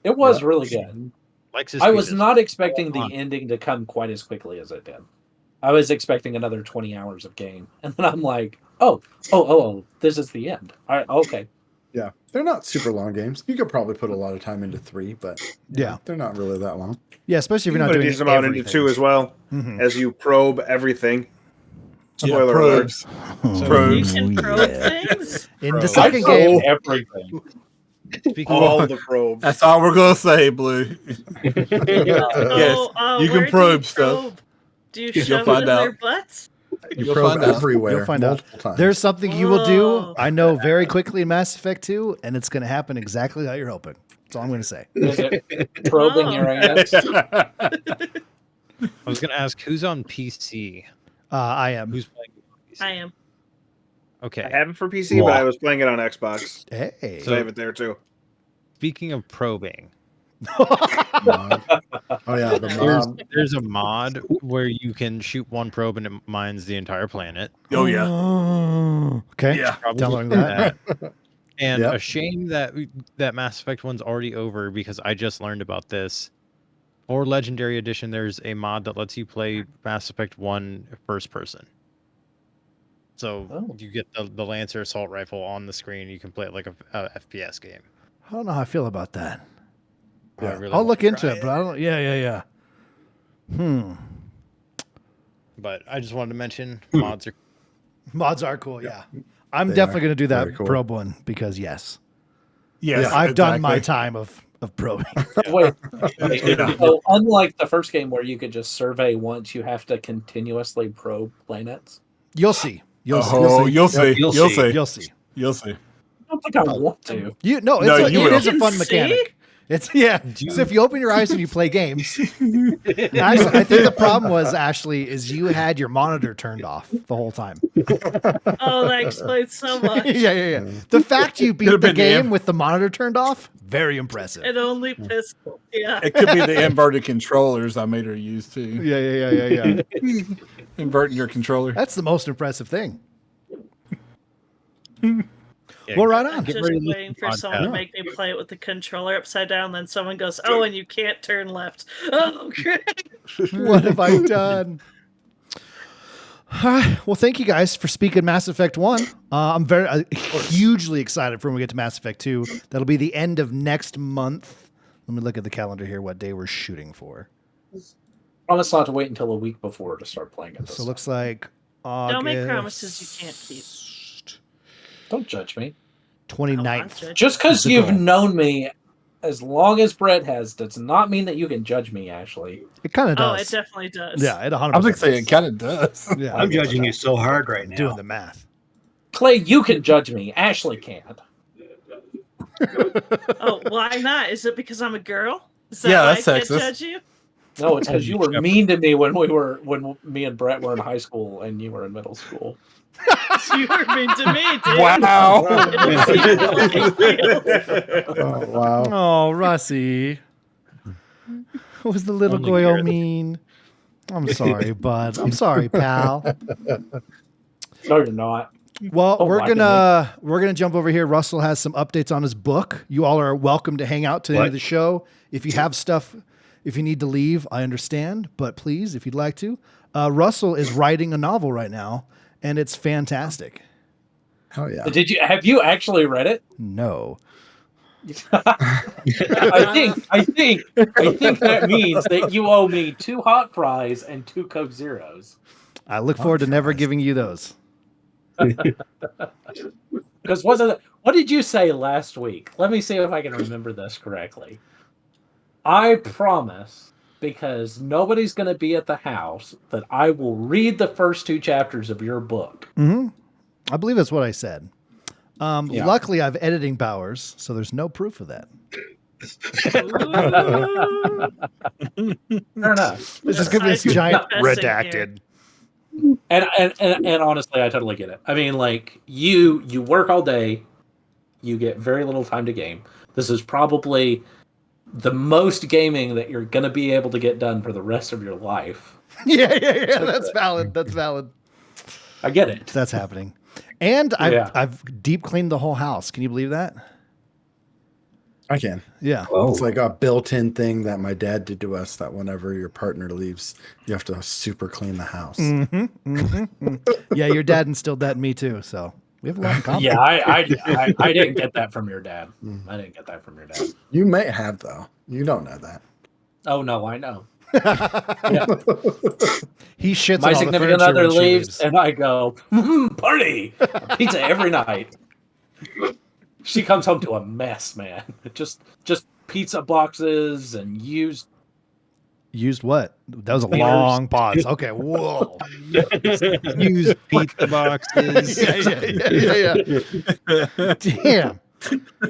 It was Yeah. really good. Likes his I was speeches. not expecting Come on. the ending to come quite as quickly as it did. I was expecting another 20 hours of game. And then I'm like, oh, this is the end. All right, okay. Yeah, they're not super long games. You could probably put a lot of time into 3, but Yeah. they're not really that long. Yeah, especially if You you're can not put a doing decent amount everything. into 2 as well, Mhm. as you probe everything. Yeah, Spoiler alert. probes. You Probes. can probe Yeah. things. In the Bro. second I game, probe everything. Speaking All of, the probes. That's all we're gonna say, Blue. Yes, you can Where do probe stuff. probe? Do you You'll shove it find in their out. butts? You You'll probe find out. everywhere, You'll find out. multiple times. there's something you will do, Whoa. I know, very quickly in Mass Effect 2, and it's going to happen exactly how you're hoping. That's all I'm going to say. Is it probing your anus? I was going to ask who's on PC. I am. Who's playing on PC? I am. Okay. I have it for PC, but I was playing it on Xbox. Hey. So I have it there too. Speaking of probing, Mod. Oh yeah, the mod. there's a mod where you can shoot one probe and it mines the entire planet. Oh yeah. Okay. Yeah. Probably Downloading do that. And Yep. a shame that that Mass Effect one's already over because I just learned about this. For Legendary Edition, there's a mod that lets you play Mass Effect 1 first person. So Oh. you get the Lancer assault rifle on the screen. You can play it like a FPS game. I don't know how I feel about that. I really I'll wanna look into try it, but I don't. Yeah. But I just wanted to mention mods are Mods are cool. Yeah. I'm They definitely are going to do that very cool. probe one because, yes, Yes, I've done my exactly. time of probing. Wait, Yeah. so unlike the first game where you could just survey once, you have to continuously probe planets. You'll see. You'll see. Oh, you'll see. You'll You'll see. see. You'll see. You'll see. I don't think I want to. No, No, it you will. is a fun See? mechanic. It's So if you open your eyes when you play games, actually, I think the problem was Ashley is you had your monitor turned off the whole time. Oh, that explains so much. yeah. The fact you beat Could've the been game him. with the monitor turned off, very impressive. It only pistol. Yeah. It could be the inverted controllers I made her use too. Yeah. Inverting your controller. That's the most impressive thing. Yeah, Well, right I'm on. just ready to waiting for listen to someone to podcast. make me play it with the controller upside down. Then someone goes, "Oh, and you can't turn left." Oh, great. What have I done? All right. Well, thank you guys for speaking Mass Effect 1. I'm very hugely excited for when we get to Mass Effect 2. That'll be the end of next month. Let me look at the calendar here, what day we're shooting for. Promise not to wait until a week before to start playing it. So it looks like August. Don't make promises you can't keep. Don't judge me. 29th. Just because you've known me as long as Brett has does not mean that you can judge me, Ashley. It kind of Oh, it does. definitely does. Yeah, it 100%. I was going to say, it kind of does. Yeah, I'm judging you so hard right now. doing the math. Clay, you can judge me. Ashley can't. Oh, why not? Is it because I'm a girl? Is that Yeah, why that's I can't sexist. judge you? No, it's because you were mean to me when me and Brett were in high school and you were in middle school. You were mean to me, dude. Wow. Oh wow. Oh, Russie. What was the little Only boy all Gareth. mean? I'm sorry, bud. I'm sorry, pal. No, you're not. Well, Oh, we're why gonna jump over here. Russell has some updates on his book. You all are welcome to hang out to the end of the show. If you have stuff, if you need to leave, I understand. But please, if you'd like to, Russell is writing a novel right now, and it's fantastic. Oh yeah. Have you actually read it? No, I think that memes that you owe me 2 hot fries and 2 Coke Zeros. I look forward to never giving you those. Because what did you say last week? Let me see if I can remember this correctly. I promise, because nobody's going to be at the house, that I will read the first 2 chapters of your book. Mm-hmm. I believe that's what I said. Yeah. Luckily, I have editing powers, so there's no proof of that. Fair enough. It's just gonna be this Aside from giant confessing here. redacted. And honestly, I totally get it. I mean, like you work all day, you get very little time to game. This is probably the most gaming that you're gonna be able to get done for the rest of your life. Yeah. That's valid. That's valid. I get it. That's happening. And Yeah. I've deep cleaned the whole house. Can you believe that? I can. Yeah. Oh, It's like a built-in thing that my dad did to us. That whenever your partner leaves, you have to super clean the house. Yeah, your dad instilled that in me too. So we have a lot in common. Yeah, I didn't get that from your dad. I didn't get that from your dad. You may have though. You don't know that. Oh no, I know. He shits My on all the significant furniture other when she leaves, and I go party pizza every night. She comes home to a mess, man. Just pizza boxes and used. Used what? That was a long pause. Okay, whoa. Used pizza boxes. Yeah. Damn.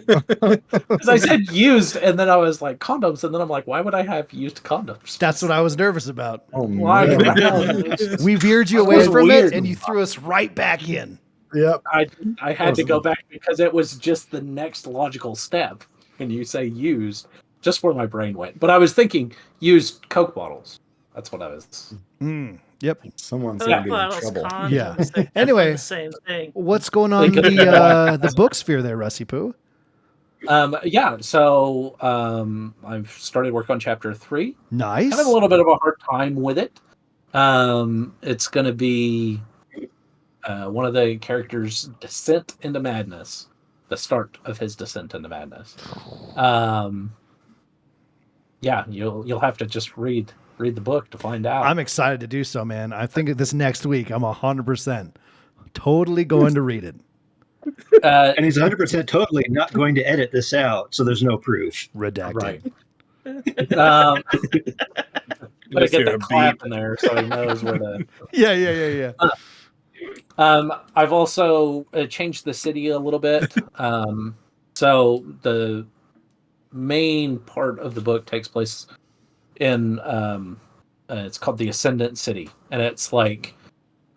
Because I said used, and then I was like condoms, and then I'm like, why would I have used condoms? That's what I was nervous about. Oh Why? man. We veered you That away was from weird. it, and you threw us right back in. Yep. I had to go back because it was just the next logical step. And you say used, just where my brain went. But I was thinking used Coke bottles. That's what I was. Yep. Someone's Coke gonna be in bottles, trouble. condoms, Yeah. they're Anyway. the same thing. What's going on in the book sphere there, Rusty Poo? Yeah, so I've started work on chapter 3. Nice. I have a little bit of a hard time with it. It's going to be one of the characters' descent into madness, the start of his descent into madness. Yeah, you'll have to just read the book to find out. I'm excited to do so, man. I think this next week I'm 100% totally going to read it. and he's 100% totally not going to edit this out, so there's no proof. Redacted. Right. Gotta Let's get hear that a clap beep. in there so he knows where to. Yeah. I've also changed the city a little bit. So the main part of the book takes place in it's called the Ascendant City, and it's like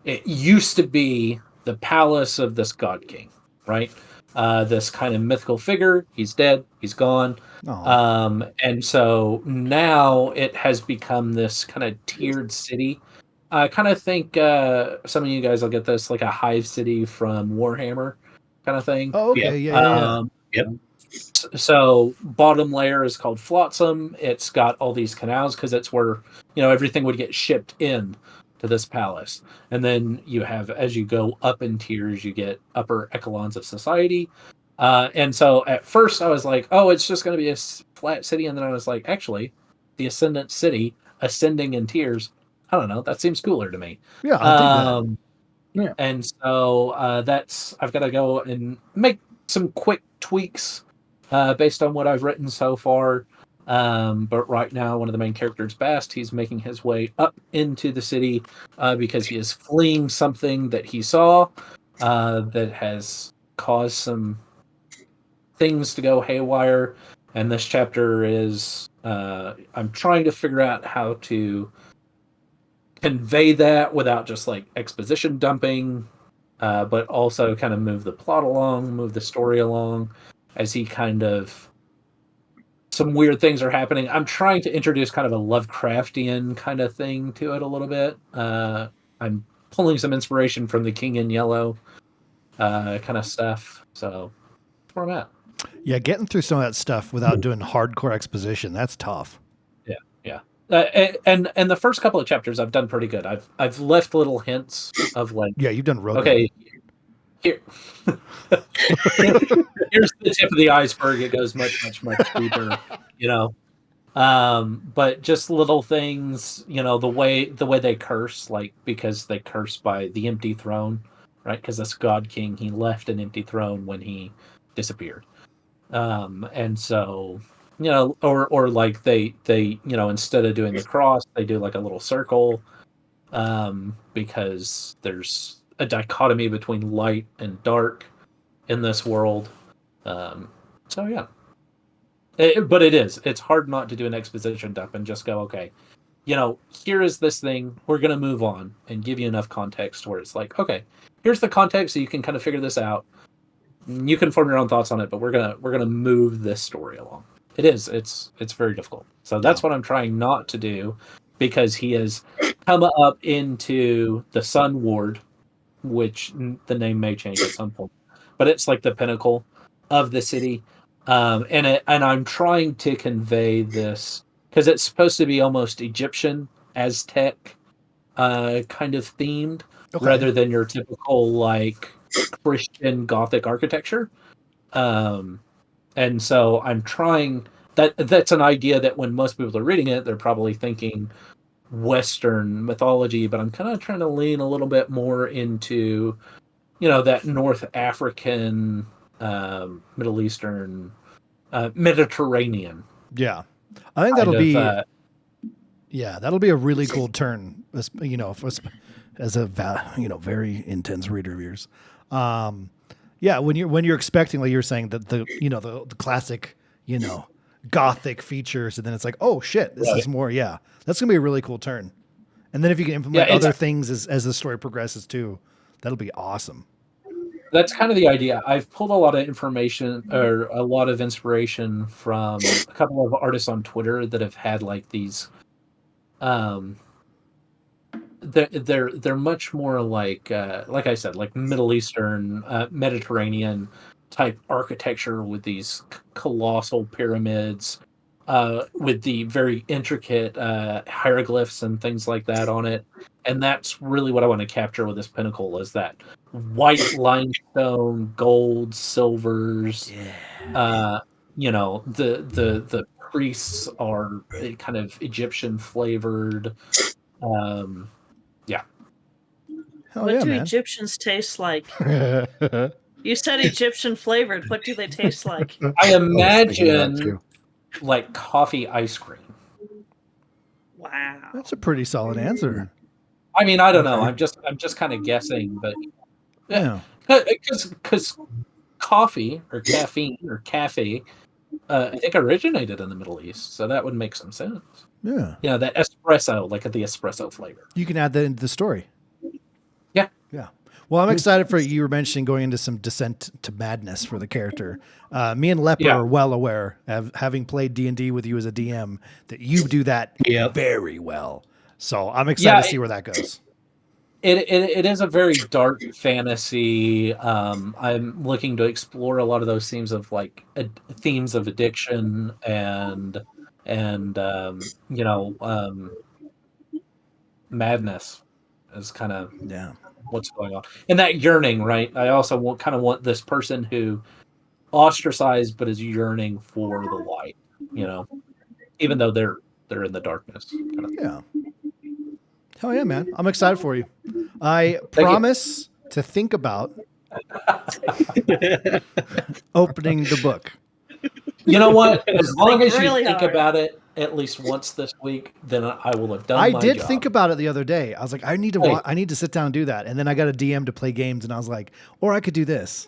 it used to be the palace of this god king, right? This kind of mythical figure. He's dead. He's gone. Aw. And so now it has become this kind of tiered city. I kind of think some of you guys will get this, like a hive city from Warhammer kind of thing. Oh, okay. Yeah. Yep. So bottom layer is called Flotsam. It's got all these canals because it's where everything would get shipped in to this palace. And then you have, as you go up in tiers, you get upper echelons of society. And so at first I was like, oh, it's just going to be a flat city. And then I was like, actually, the Ascendant City ascending in tiers. I don't know. That seems cooler to me. Yeah, I'll dig that. Yeah. And so I've got to go and make some quick tweaks based on what I've written so far. But right now, one of the main characters, Bast, he's making his way up into the city because he is fleeing something that he saw that has caused some things to go haywire. And this chapter is I'm trying to figure out how to convey that without just like exposition dumping, but also kind of move the plot along, move the story along as he kind of some weird things are happening. I'm trying to introduce kind of a Lovecraftian kind of thing to it a little bit. I'm pulling some inspiration from the King in Yellow kind of stuff. So that's where I'm at. Yeah, getting through some of that stuff without doing hardcore exposition, that's tough. Yeah. And the first couple of chapters I've done pretty good. I've left little hints of like, Yeah, you've done real okay, here here's the tip of the iceberg. It goes much deeper, but just little things, the way they curse, like because they curse by the empty throne, right? Because this god king, he left an empty throne when he disappeared, and so or like they instead of doing the cross, they do like a little circle, because there's a dichotomy between light and dark in this world. So yeah. But it's hard not to do an exposition dump and just go, okay, here is this thing. We're going to move on and give you enough context where it's like, okay, here's the context so you can kind of figure this out. You can form your own thoughts on it, but we're gonna move this story along. It's very difficult. So that's what I'm trying not to do, because he has come up into the Sun Ward, which the name may change at some point, but it's like the pinnacle of the city. And I'm trying to convey this because it's supposed to be almost Egyptian, Aztec, kind of themed, rather than your typical like Christian Gothic architecture. And so I'm trying that's an idea that when most people are reading it, they're probably thinking Western mythology, but I'm kind of trying to lean a little bit more into, that North African, Middle Eastern, Mediterranean. Yeah. I think that'll be that'll be a really cool turn, as a very intense reader of yours. When you're expecting, like you're saying, that the classic, Gothic features, and then it's like, oh shit, this is more. Yeah, that's gonna be a really cool turn. And then if you can implement other things as the story progresses too, that'll be awesome. That's kind of the idea. I've pulled a lot of information or a lot of inspiration from a couple of artists on Twitter that have had like these. They're much more like I said, like Middle Eastern, Mediterranean type architecture with these colossal pyramids, with the very intricate hieroglyphs and things like that on it. And that's really what I want to capture with this pinnacle, is that white limestone, gold, silvers. The priests are kind of Egyptian flavored. Hell what yeah, do man. Egyptians taste like? You said Egyptian flavored. What do they taste like? I imagine like coffee ice cream. Wow. That's a pretty solid answer. I mean, I don't know. I'm just kind of guessing, but because coffee or caffeine or cafe, I think originated in the Middle East, so that would make some sense. Yeah. Yeah, that espresso, like the espresso flavor. You can add that into the story. Yeah. Yeah. Well, I'm excited for you were mentioning going into some descent to madness for the character. Me and Leper are well aware, having played D&D with you as a DM, that you do that very well. So I'm excited to see where that goes. It is a very dark fantasy. I'm looking to explore a lot of those themes of themes of addiction and madness is kind of what's going on, and that yearning, right? I also want this person who ostracized but is yearning for the light, even though they're in the darkness. Yeah. Hell yeah, man. I'm excited for you. I promise to think about opening the book. You know what? As long as you think about it at least once this week, then I will have done my job. I did think about it the other day. I was like, I need to sit down and do that. And then I got a DM to play games, and I was like, or I could do this.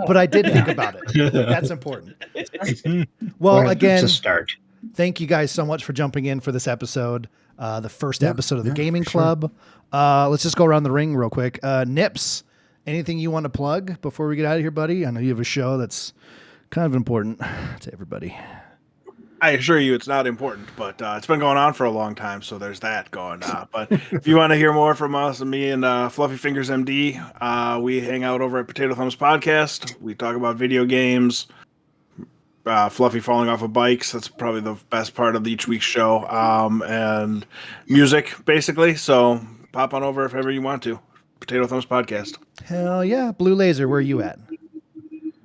But I did think about it. That's important. Well, again, it's a start. Thank you guys so much for jumping in for this episode. The first episode of the Gaming Club. Let's just go around the ring real quick. Nips, anything you want to plug before we get out of here, buddy? I know you have a show that's kind of important to everybody. I assure you it's not important, but it's been going on for a long time, so there's that going on. But if you want to hear more from us and me and Fluffy Fingers MD, we hang out over at Potato Thumbs Podcast. We talk about video games, Fluffy falling off of bikes. That's probably the best part of each week's show, and music, basically. So pop on over if ever you want to. Potato Thumbs Podcast. Hell yeah. Bluelazor, where are you at?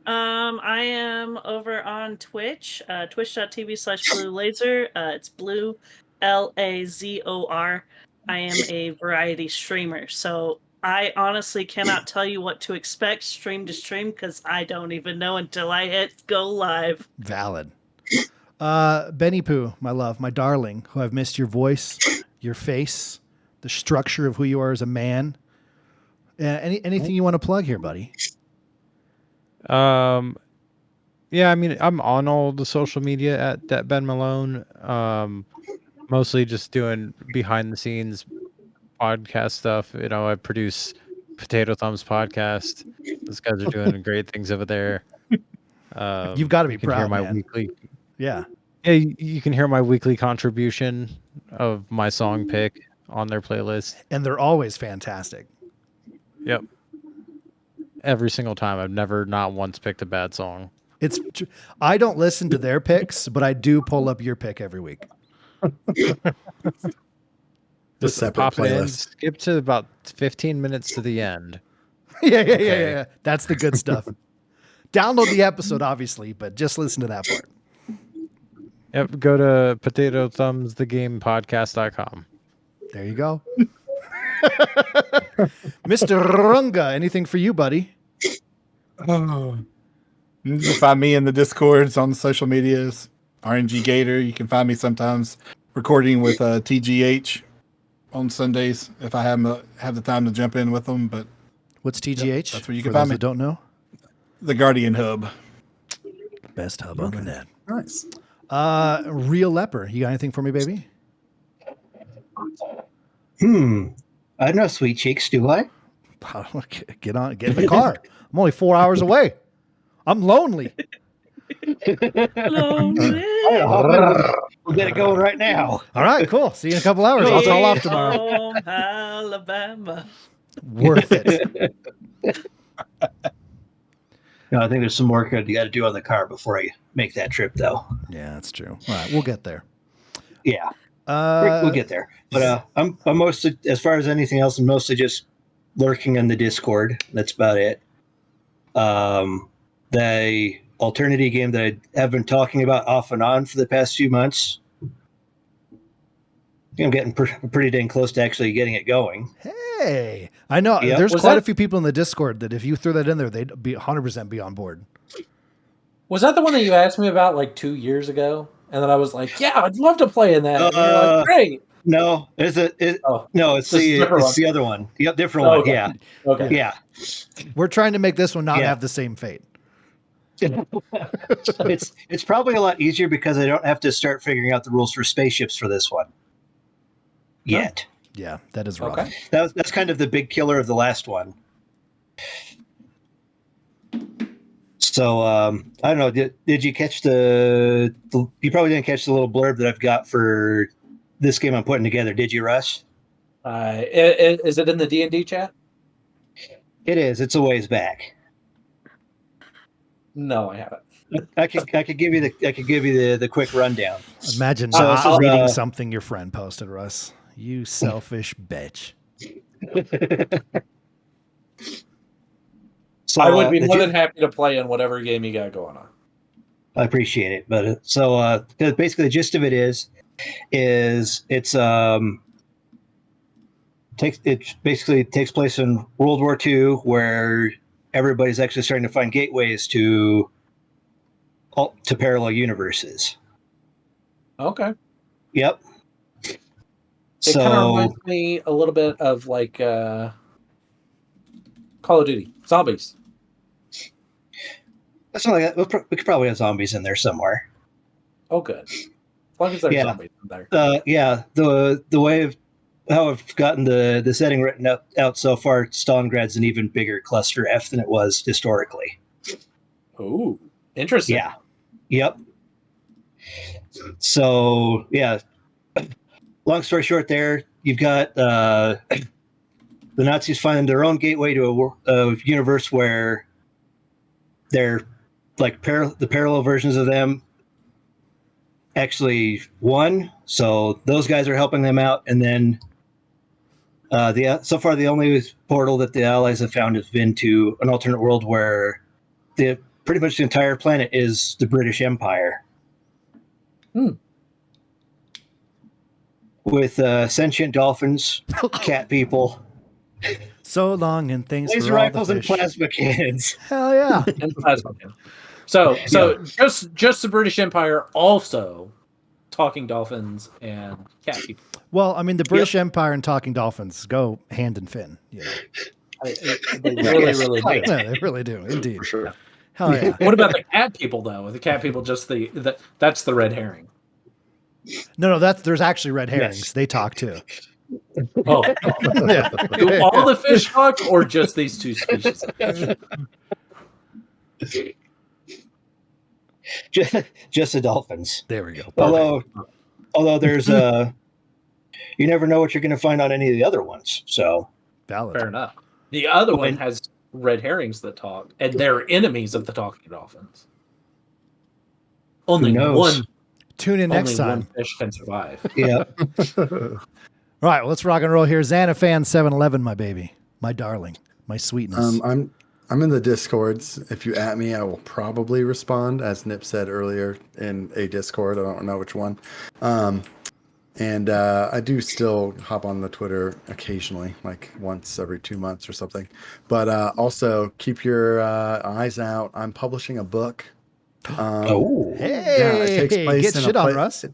I am over on Twitch, twitch.tv/Bluelazor. It's Blue, Lazor. I am a variety streamer, so I honestly cannot tell you what to expect stream to stream because I don't even know until I hit go live. Valid. Benny Pooh, my love, my darling, who I've missed your voice, your face, the structure of who you are as a man. Anything you want to plug here, buddy? Yeah, I mean, I'm on all the social media at Detbenmalone. Mostly just doing behind the scenes podcast stuff. You know, I produce Potato Thumbs podcast. Those guys are doing great things over there. You've got to be you can hear proud, my man. weekly. Yeah. Yeah, you can hear my weekly contribution of my song pick on their playlist. And they're always fantastic. Yep. Every single time. I've never not once picked a bad song. I don't listen to their picks, but I do pull up your pick every week. Just separate Pop it in, playlist. skip to about 15 minutes to the end. Yeah. That's the good stuff. Download the episode, obviously, but just listen to that part. Yep, go to potatothumbsthegamepodcast.com. There you go. Mr. Runga, anything for you, buddy? Oh. You can find me in the Discords on the social medias. RNGGator. You can find me sometimes recording with TGH on Sundays if I have the time to jump in with them. But What's TGH? that's where you for can those find me. that don't know. The Guardian Hub. Best hub on the net. Nice. RealLeper, you got anything for me, baby? I don't know, sweet cheeks, do I? Get in the car. I'm only 4 hours away. I'm lonely. Lonely. We'll get it going right now. All right, cool. See you in a couple hours. I'll call off tomorrow. Home, Alabama. Worth it. No, I think there's some work you got to do on the car before I make that trip, though. Yeah, that's true. All right, we'll get there. Yeah, we'll get there. But I'm mostly, as far as anything else, I'm mostly just lurking in the Discord. That's about it. The Alternity game that I have been talking about off and on for the past few months. I'm getting pretty dang close to actually getting it going. Hey, I know Yep. there's Was quite a that- few people in the Discord that if you threw that in there, they'd be 100% be on board. Was that the one that you asked me about like 2 years ago? And then I was like, "Yeah, I'd love to play in that." And you're like, "Great." No, it's Oh, it's this is a different the other one. The different Oh, one. okay. Yeah, Okay. yeah. We're trying to make this one not Yeah. have the same fate. It's probably a lot easier because I don't have to start figuring out the rules for spaceships for this one yet. Yeah, that is rough. Okay. That's kind of the big killer of the last one. So I don't know. Did you catch the? You probably didn't catch the little blurb that I've got for this game I'm putting together. Did you, Russ? Is it in the D&D chat? It is. It's a ways back. No, I haven't. I could give you the quick rundown. Imagine So not this is, reading something your friend posted, Russ. You selfish bitch. So I would be the more ju- than happy to play in whatever game you got going on. I appreciate it, but basically the gist of it is it basically takes place in World War II, where everybody's actually starting to find gateways to parallel universes. Okay. Yep. It kind of So reminds me a little bit of like Call of Duty Zombies. that's not like that. We could probably have zombies in there somewhere. Oh, good. As long as there's Yeah. zombies in there. The way of how I've gotten the setting written out so far, Stalingrad's an even bigger cluster F than it was historically. Ooh, interesting. Yeah. Yep. So yeah. Long story short, there you've got the Nazis find their own gateway to a universe where they're like the parallel versions of them actually won. So those guys are helping them out, and then so far the only portal that the Allies have found has been to an alternate world where pretty much the entire planet is the British Empire. With sentient dolphins, cat people, So long and thanks laser for all rifles, the and fish. plasma cannons. Hell yeah. And plasma cannon. So just the British Empire, also talking dolphins and cat people. Well, I mean, the British Empire and talking dolphins go hand in fin. You know. They really, really do. Yeah, they really do, indeed. For sure. Hell yeah. What about the cat people though? The cat people just that's the red herring. No, there's actually red herrings. Yes. They talk too. Oh, Yeah. do all the fish talk or just these two species of fish? Just the dolphins. There we go. Although there's you never know what you're going to find on any of the other ones. So Valid. Fair enough. The other one has red herrings that talk, and they're enemies of the talking dolphins. Only knows? one. Tune in next Only one time. fish can survive. yeah. All right, well, let's rock and roll here. Xanafan 711, my baby, my darling, my sweetness. I'm in the Discords. If you at me, I will probably respond, as Nip said earlier in a Discord. I don't know which one. And I do still hop on the Twitter occasionally, like once every 2 months or something. But also keep your eyes out. I'm publishing a book. Hey, it takes place get in shit a on, place. Russ.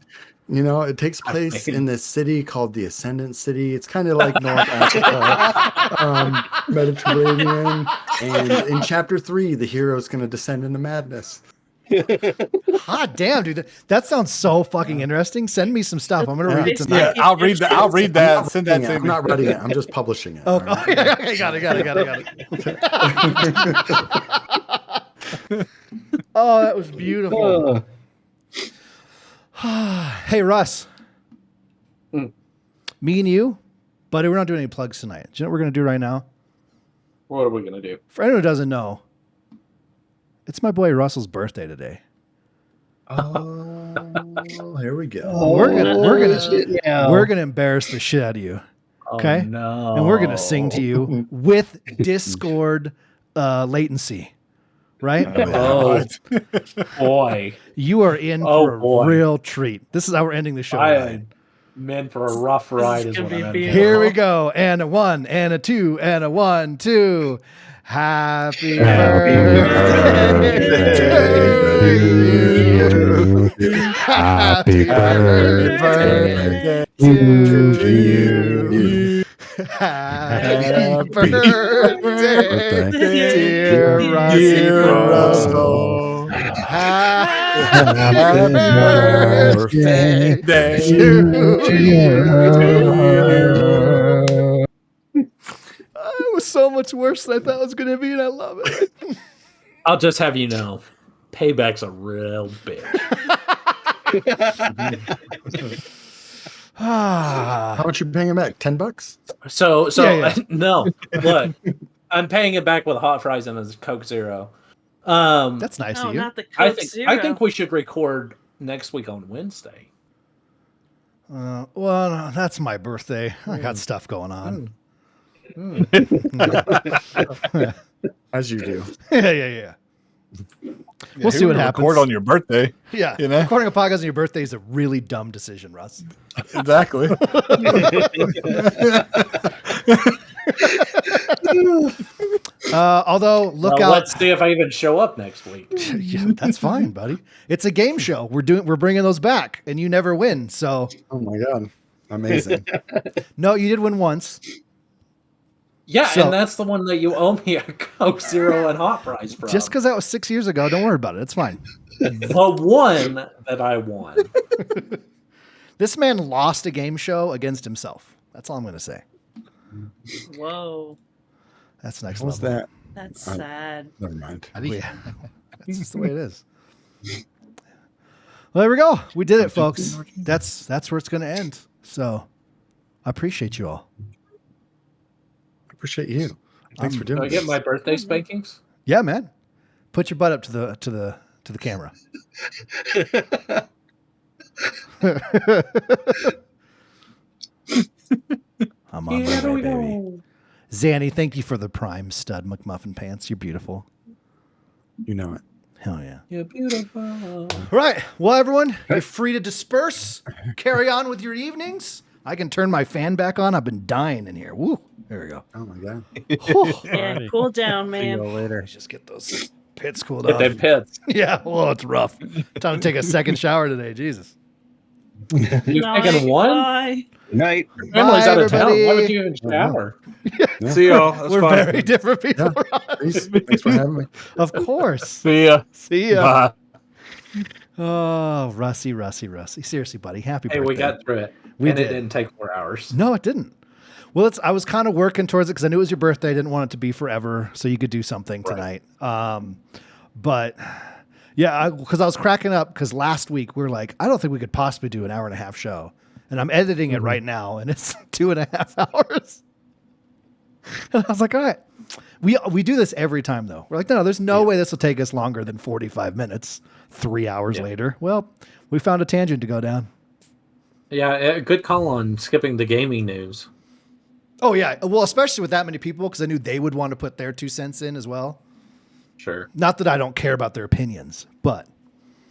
You know, it takes place in this city called the Ascendant City. It's kind of like North Africa, Mediterranean. And in chapter 3, the hero is going to descend into madness. Hot damn, dude. That sounds so fucking interesting. Send me some stuff. I'm gonna read it tonight. Yeah, I'll read that. I'll read that. Send that to I'm me. not writing it. I'm just publishing it. Oh, all right? okay, got it. Oh, that was beautiful. Hey, Russ. Me and you, buddy, we're not doing any plugs tonight. Do you know what we're going to do right now? What are we gonna do? For anyone who doesn't know, it's my boy Russell's birthday today. Oh, here we go. We're gonna embarrass the shit out of you. Okay? Oh, no. And we're gonna sing to you with Discord latency. Right? Oh boy. You are in Oh, for a boy. real treat. This is how we're ending the show. I tonight. am meant for a rough ride. Is gonna what be I'm in beautiful. Here we go. And a 1 and a 2 and a 1, 2. Happy birthday to you. Happy birthday to you. Happy birthday, dear Russell. Happy birthday to you. It was so much worse than I thought it was going to be, and I love it. I'll just have you know, payback's a real bitch. How much you paying him back? $10? So Yeah. no. Look, I'm paying it back with hot fries and a Coke Zero. That's nice No, of you. not the Coke I Zero. think we should record next week on Wednesday. Well, no, that's my birthday. I got stuff going on. As you do. Yeah. We'll see what happens. Record on your birthday. Yeah. You know? Recording a podcast on your birthday is a really dumb decision, Russ. Exactly. Although, look Well, out. let's see if I even show up next week. Yeah, that's fine, buddy. It's a game show. We're bringing those back, and you never win. So, Oh my God. Amazing. no, you did win once. Yeah, So- and that's the one that you owe me a Coke Zero and hot fries from. Just because that was 6 years ago, don't worry about it. It's fine. the one that I won. This man lost a game show against himself. That's all I'm going to say. Whoa, That's next What was level. that? that's sad. Never mind. Yeah. That's just the way it is. Well, there we go. We did it, folks. That's where it's going to end. So, I appreciate you all. I appreciate you. Thanks for Do doing I get this. my birthday spankings? Yeah, man. Put your butt up to the camera. I'm on my way, baby. Zanny, thank you for the prime stud McMuffin pants. You're beautiful. You know it. Hell yeah. You're beautiful. All right. Well, everyone, you're free to disperse. Carry on with your evenings. I can turn my fan back on. I've been dying in here. Woo. There we go. Oh my God. Whew. Yeah, cool down, See you man. later. Let's just get those pits cooled Get off. them pits. Yeah, well, it's rough. Time to take a second shower today. Jesus. You've Night, taken one? bye. Night. Family's Bye, out of town. Why would everybody. you even shower? Yeah. See y'all. That's We're fun. very different people. Peace. Thanks for having me. Of course. See ya. See ya. Bye. Oh, Rusty. Seriously, buddy. Happy Hey, birthday. we got through it. We and did. it didn't take 4 hours. No, it didn't. Well, I was kind of working towards it because I knew it was your birthday. I didn't want it to be forever, so you could do something tonight. But yeah, because I was cracking up because last week we were like, I don't think we could possibly do an hour and a half show, and I'm editing it right now, and it's 2.5 hours. And I was like, all right, we do this every time though. We're like, no, there's no way this will take us longer than 45 minutes. 3 hours later, well, we found a tangent to go down. Yeah, good call on skipping the gaming news. Oh yeah, well, especially with that many people, because I knew they would want to put their 2 cents in as well. Sure. Not that I don't care about their opinions, but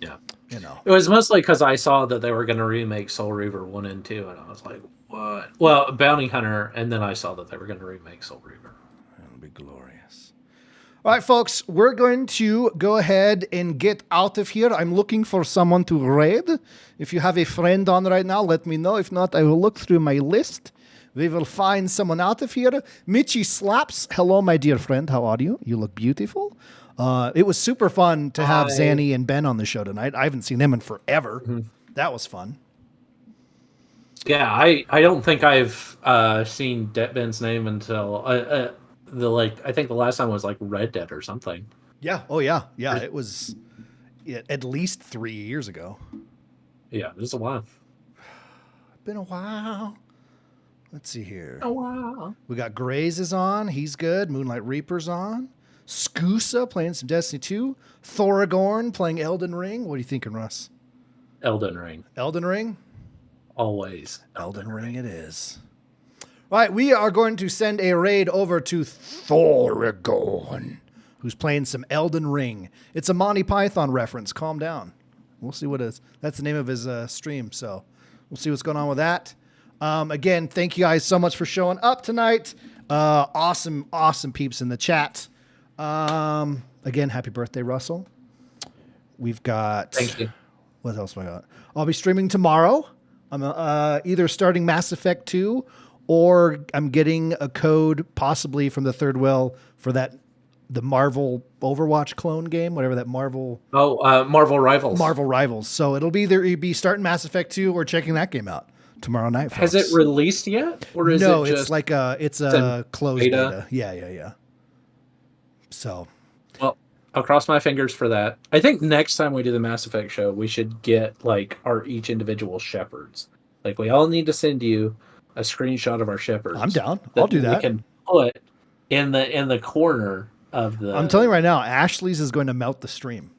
Yeah. you know, It was mostly because I saw that they were going to remake Soul Reaver 1 and 2, and I was like, what? Well, Bounty Hunter, and then I saw that they were going to remake Soul Reaver. it'll be glorious. All right, folks, we're going to go ahead and get out of here. I'm looking for someone to raid. If you have a friend on right now, let me know. If not, I will look through my list. We will find someone out of here. Mitchy Slaps. Hello, my dear friend. How are you? You look beautiful. It was super fun to have Zanny and Ben on the show tonight. I haven't seen them in forever. Mm-hmm. That was fun. Yeah, I don't think I've seen Detben's name until I think the last time was like Red Dead or something. Yeah. Oh, yeah. Yeah, it was at least 3 years ago. Yeah, it was a while. Been a while. Let's see here. Oh wow! We got Graze is on. He's good. Moonlight Reaper's on. Skusa playing some Destiny 2. Thoragorn playing Elden Ring. What are you thinking, Russ? Elden Ring, Elden Ring? always. Elden Ring it is. All right, we are going to send a raid over to Thoragorn, who's playing some Elden Ring. It's a Monty Python reference. Calm down. We'll see what it is. That's the name of his stream, so we'll see what's going on with that. Again, thank you guys so much for showing up tonight. Awesome peeps in the chat. Again, happy birthday, Russell. We've got... Thank you. What else have I got? I'll be streaming tomorrow. I'm either starting Mass Effect 2 or I'm getting a code possibly from the Third Well for the Marvel Overwatch clone game, whatever that Marvel Marvel Rivals. Marvel Rivals. So it'll be either be starting Mass Effect 2 or checking that game out tomorrow night. Has it released yet, or is no? it just It's like it's a closed beta. Yeah. So, well, I'll cross my fingers for that. I think next time we do the Mass Effect show, we should get like our each individual shepherds. Like we all need to send you a screenshot of our shepherds. I'm down. I'll do that. We can put in the corner of the. I'm telling you right now, Ashley's is going to melt the stream.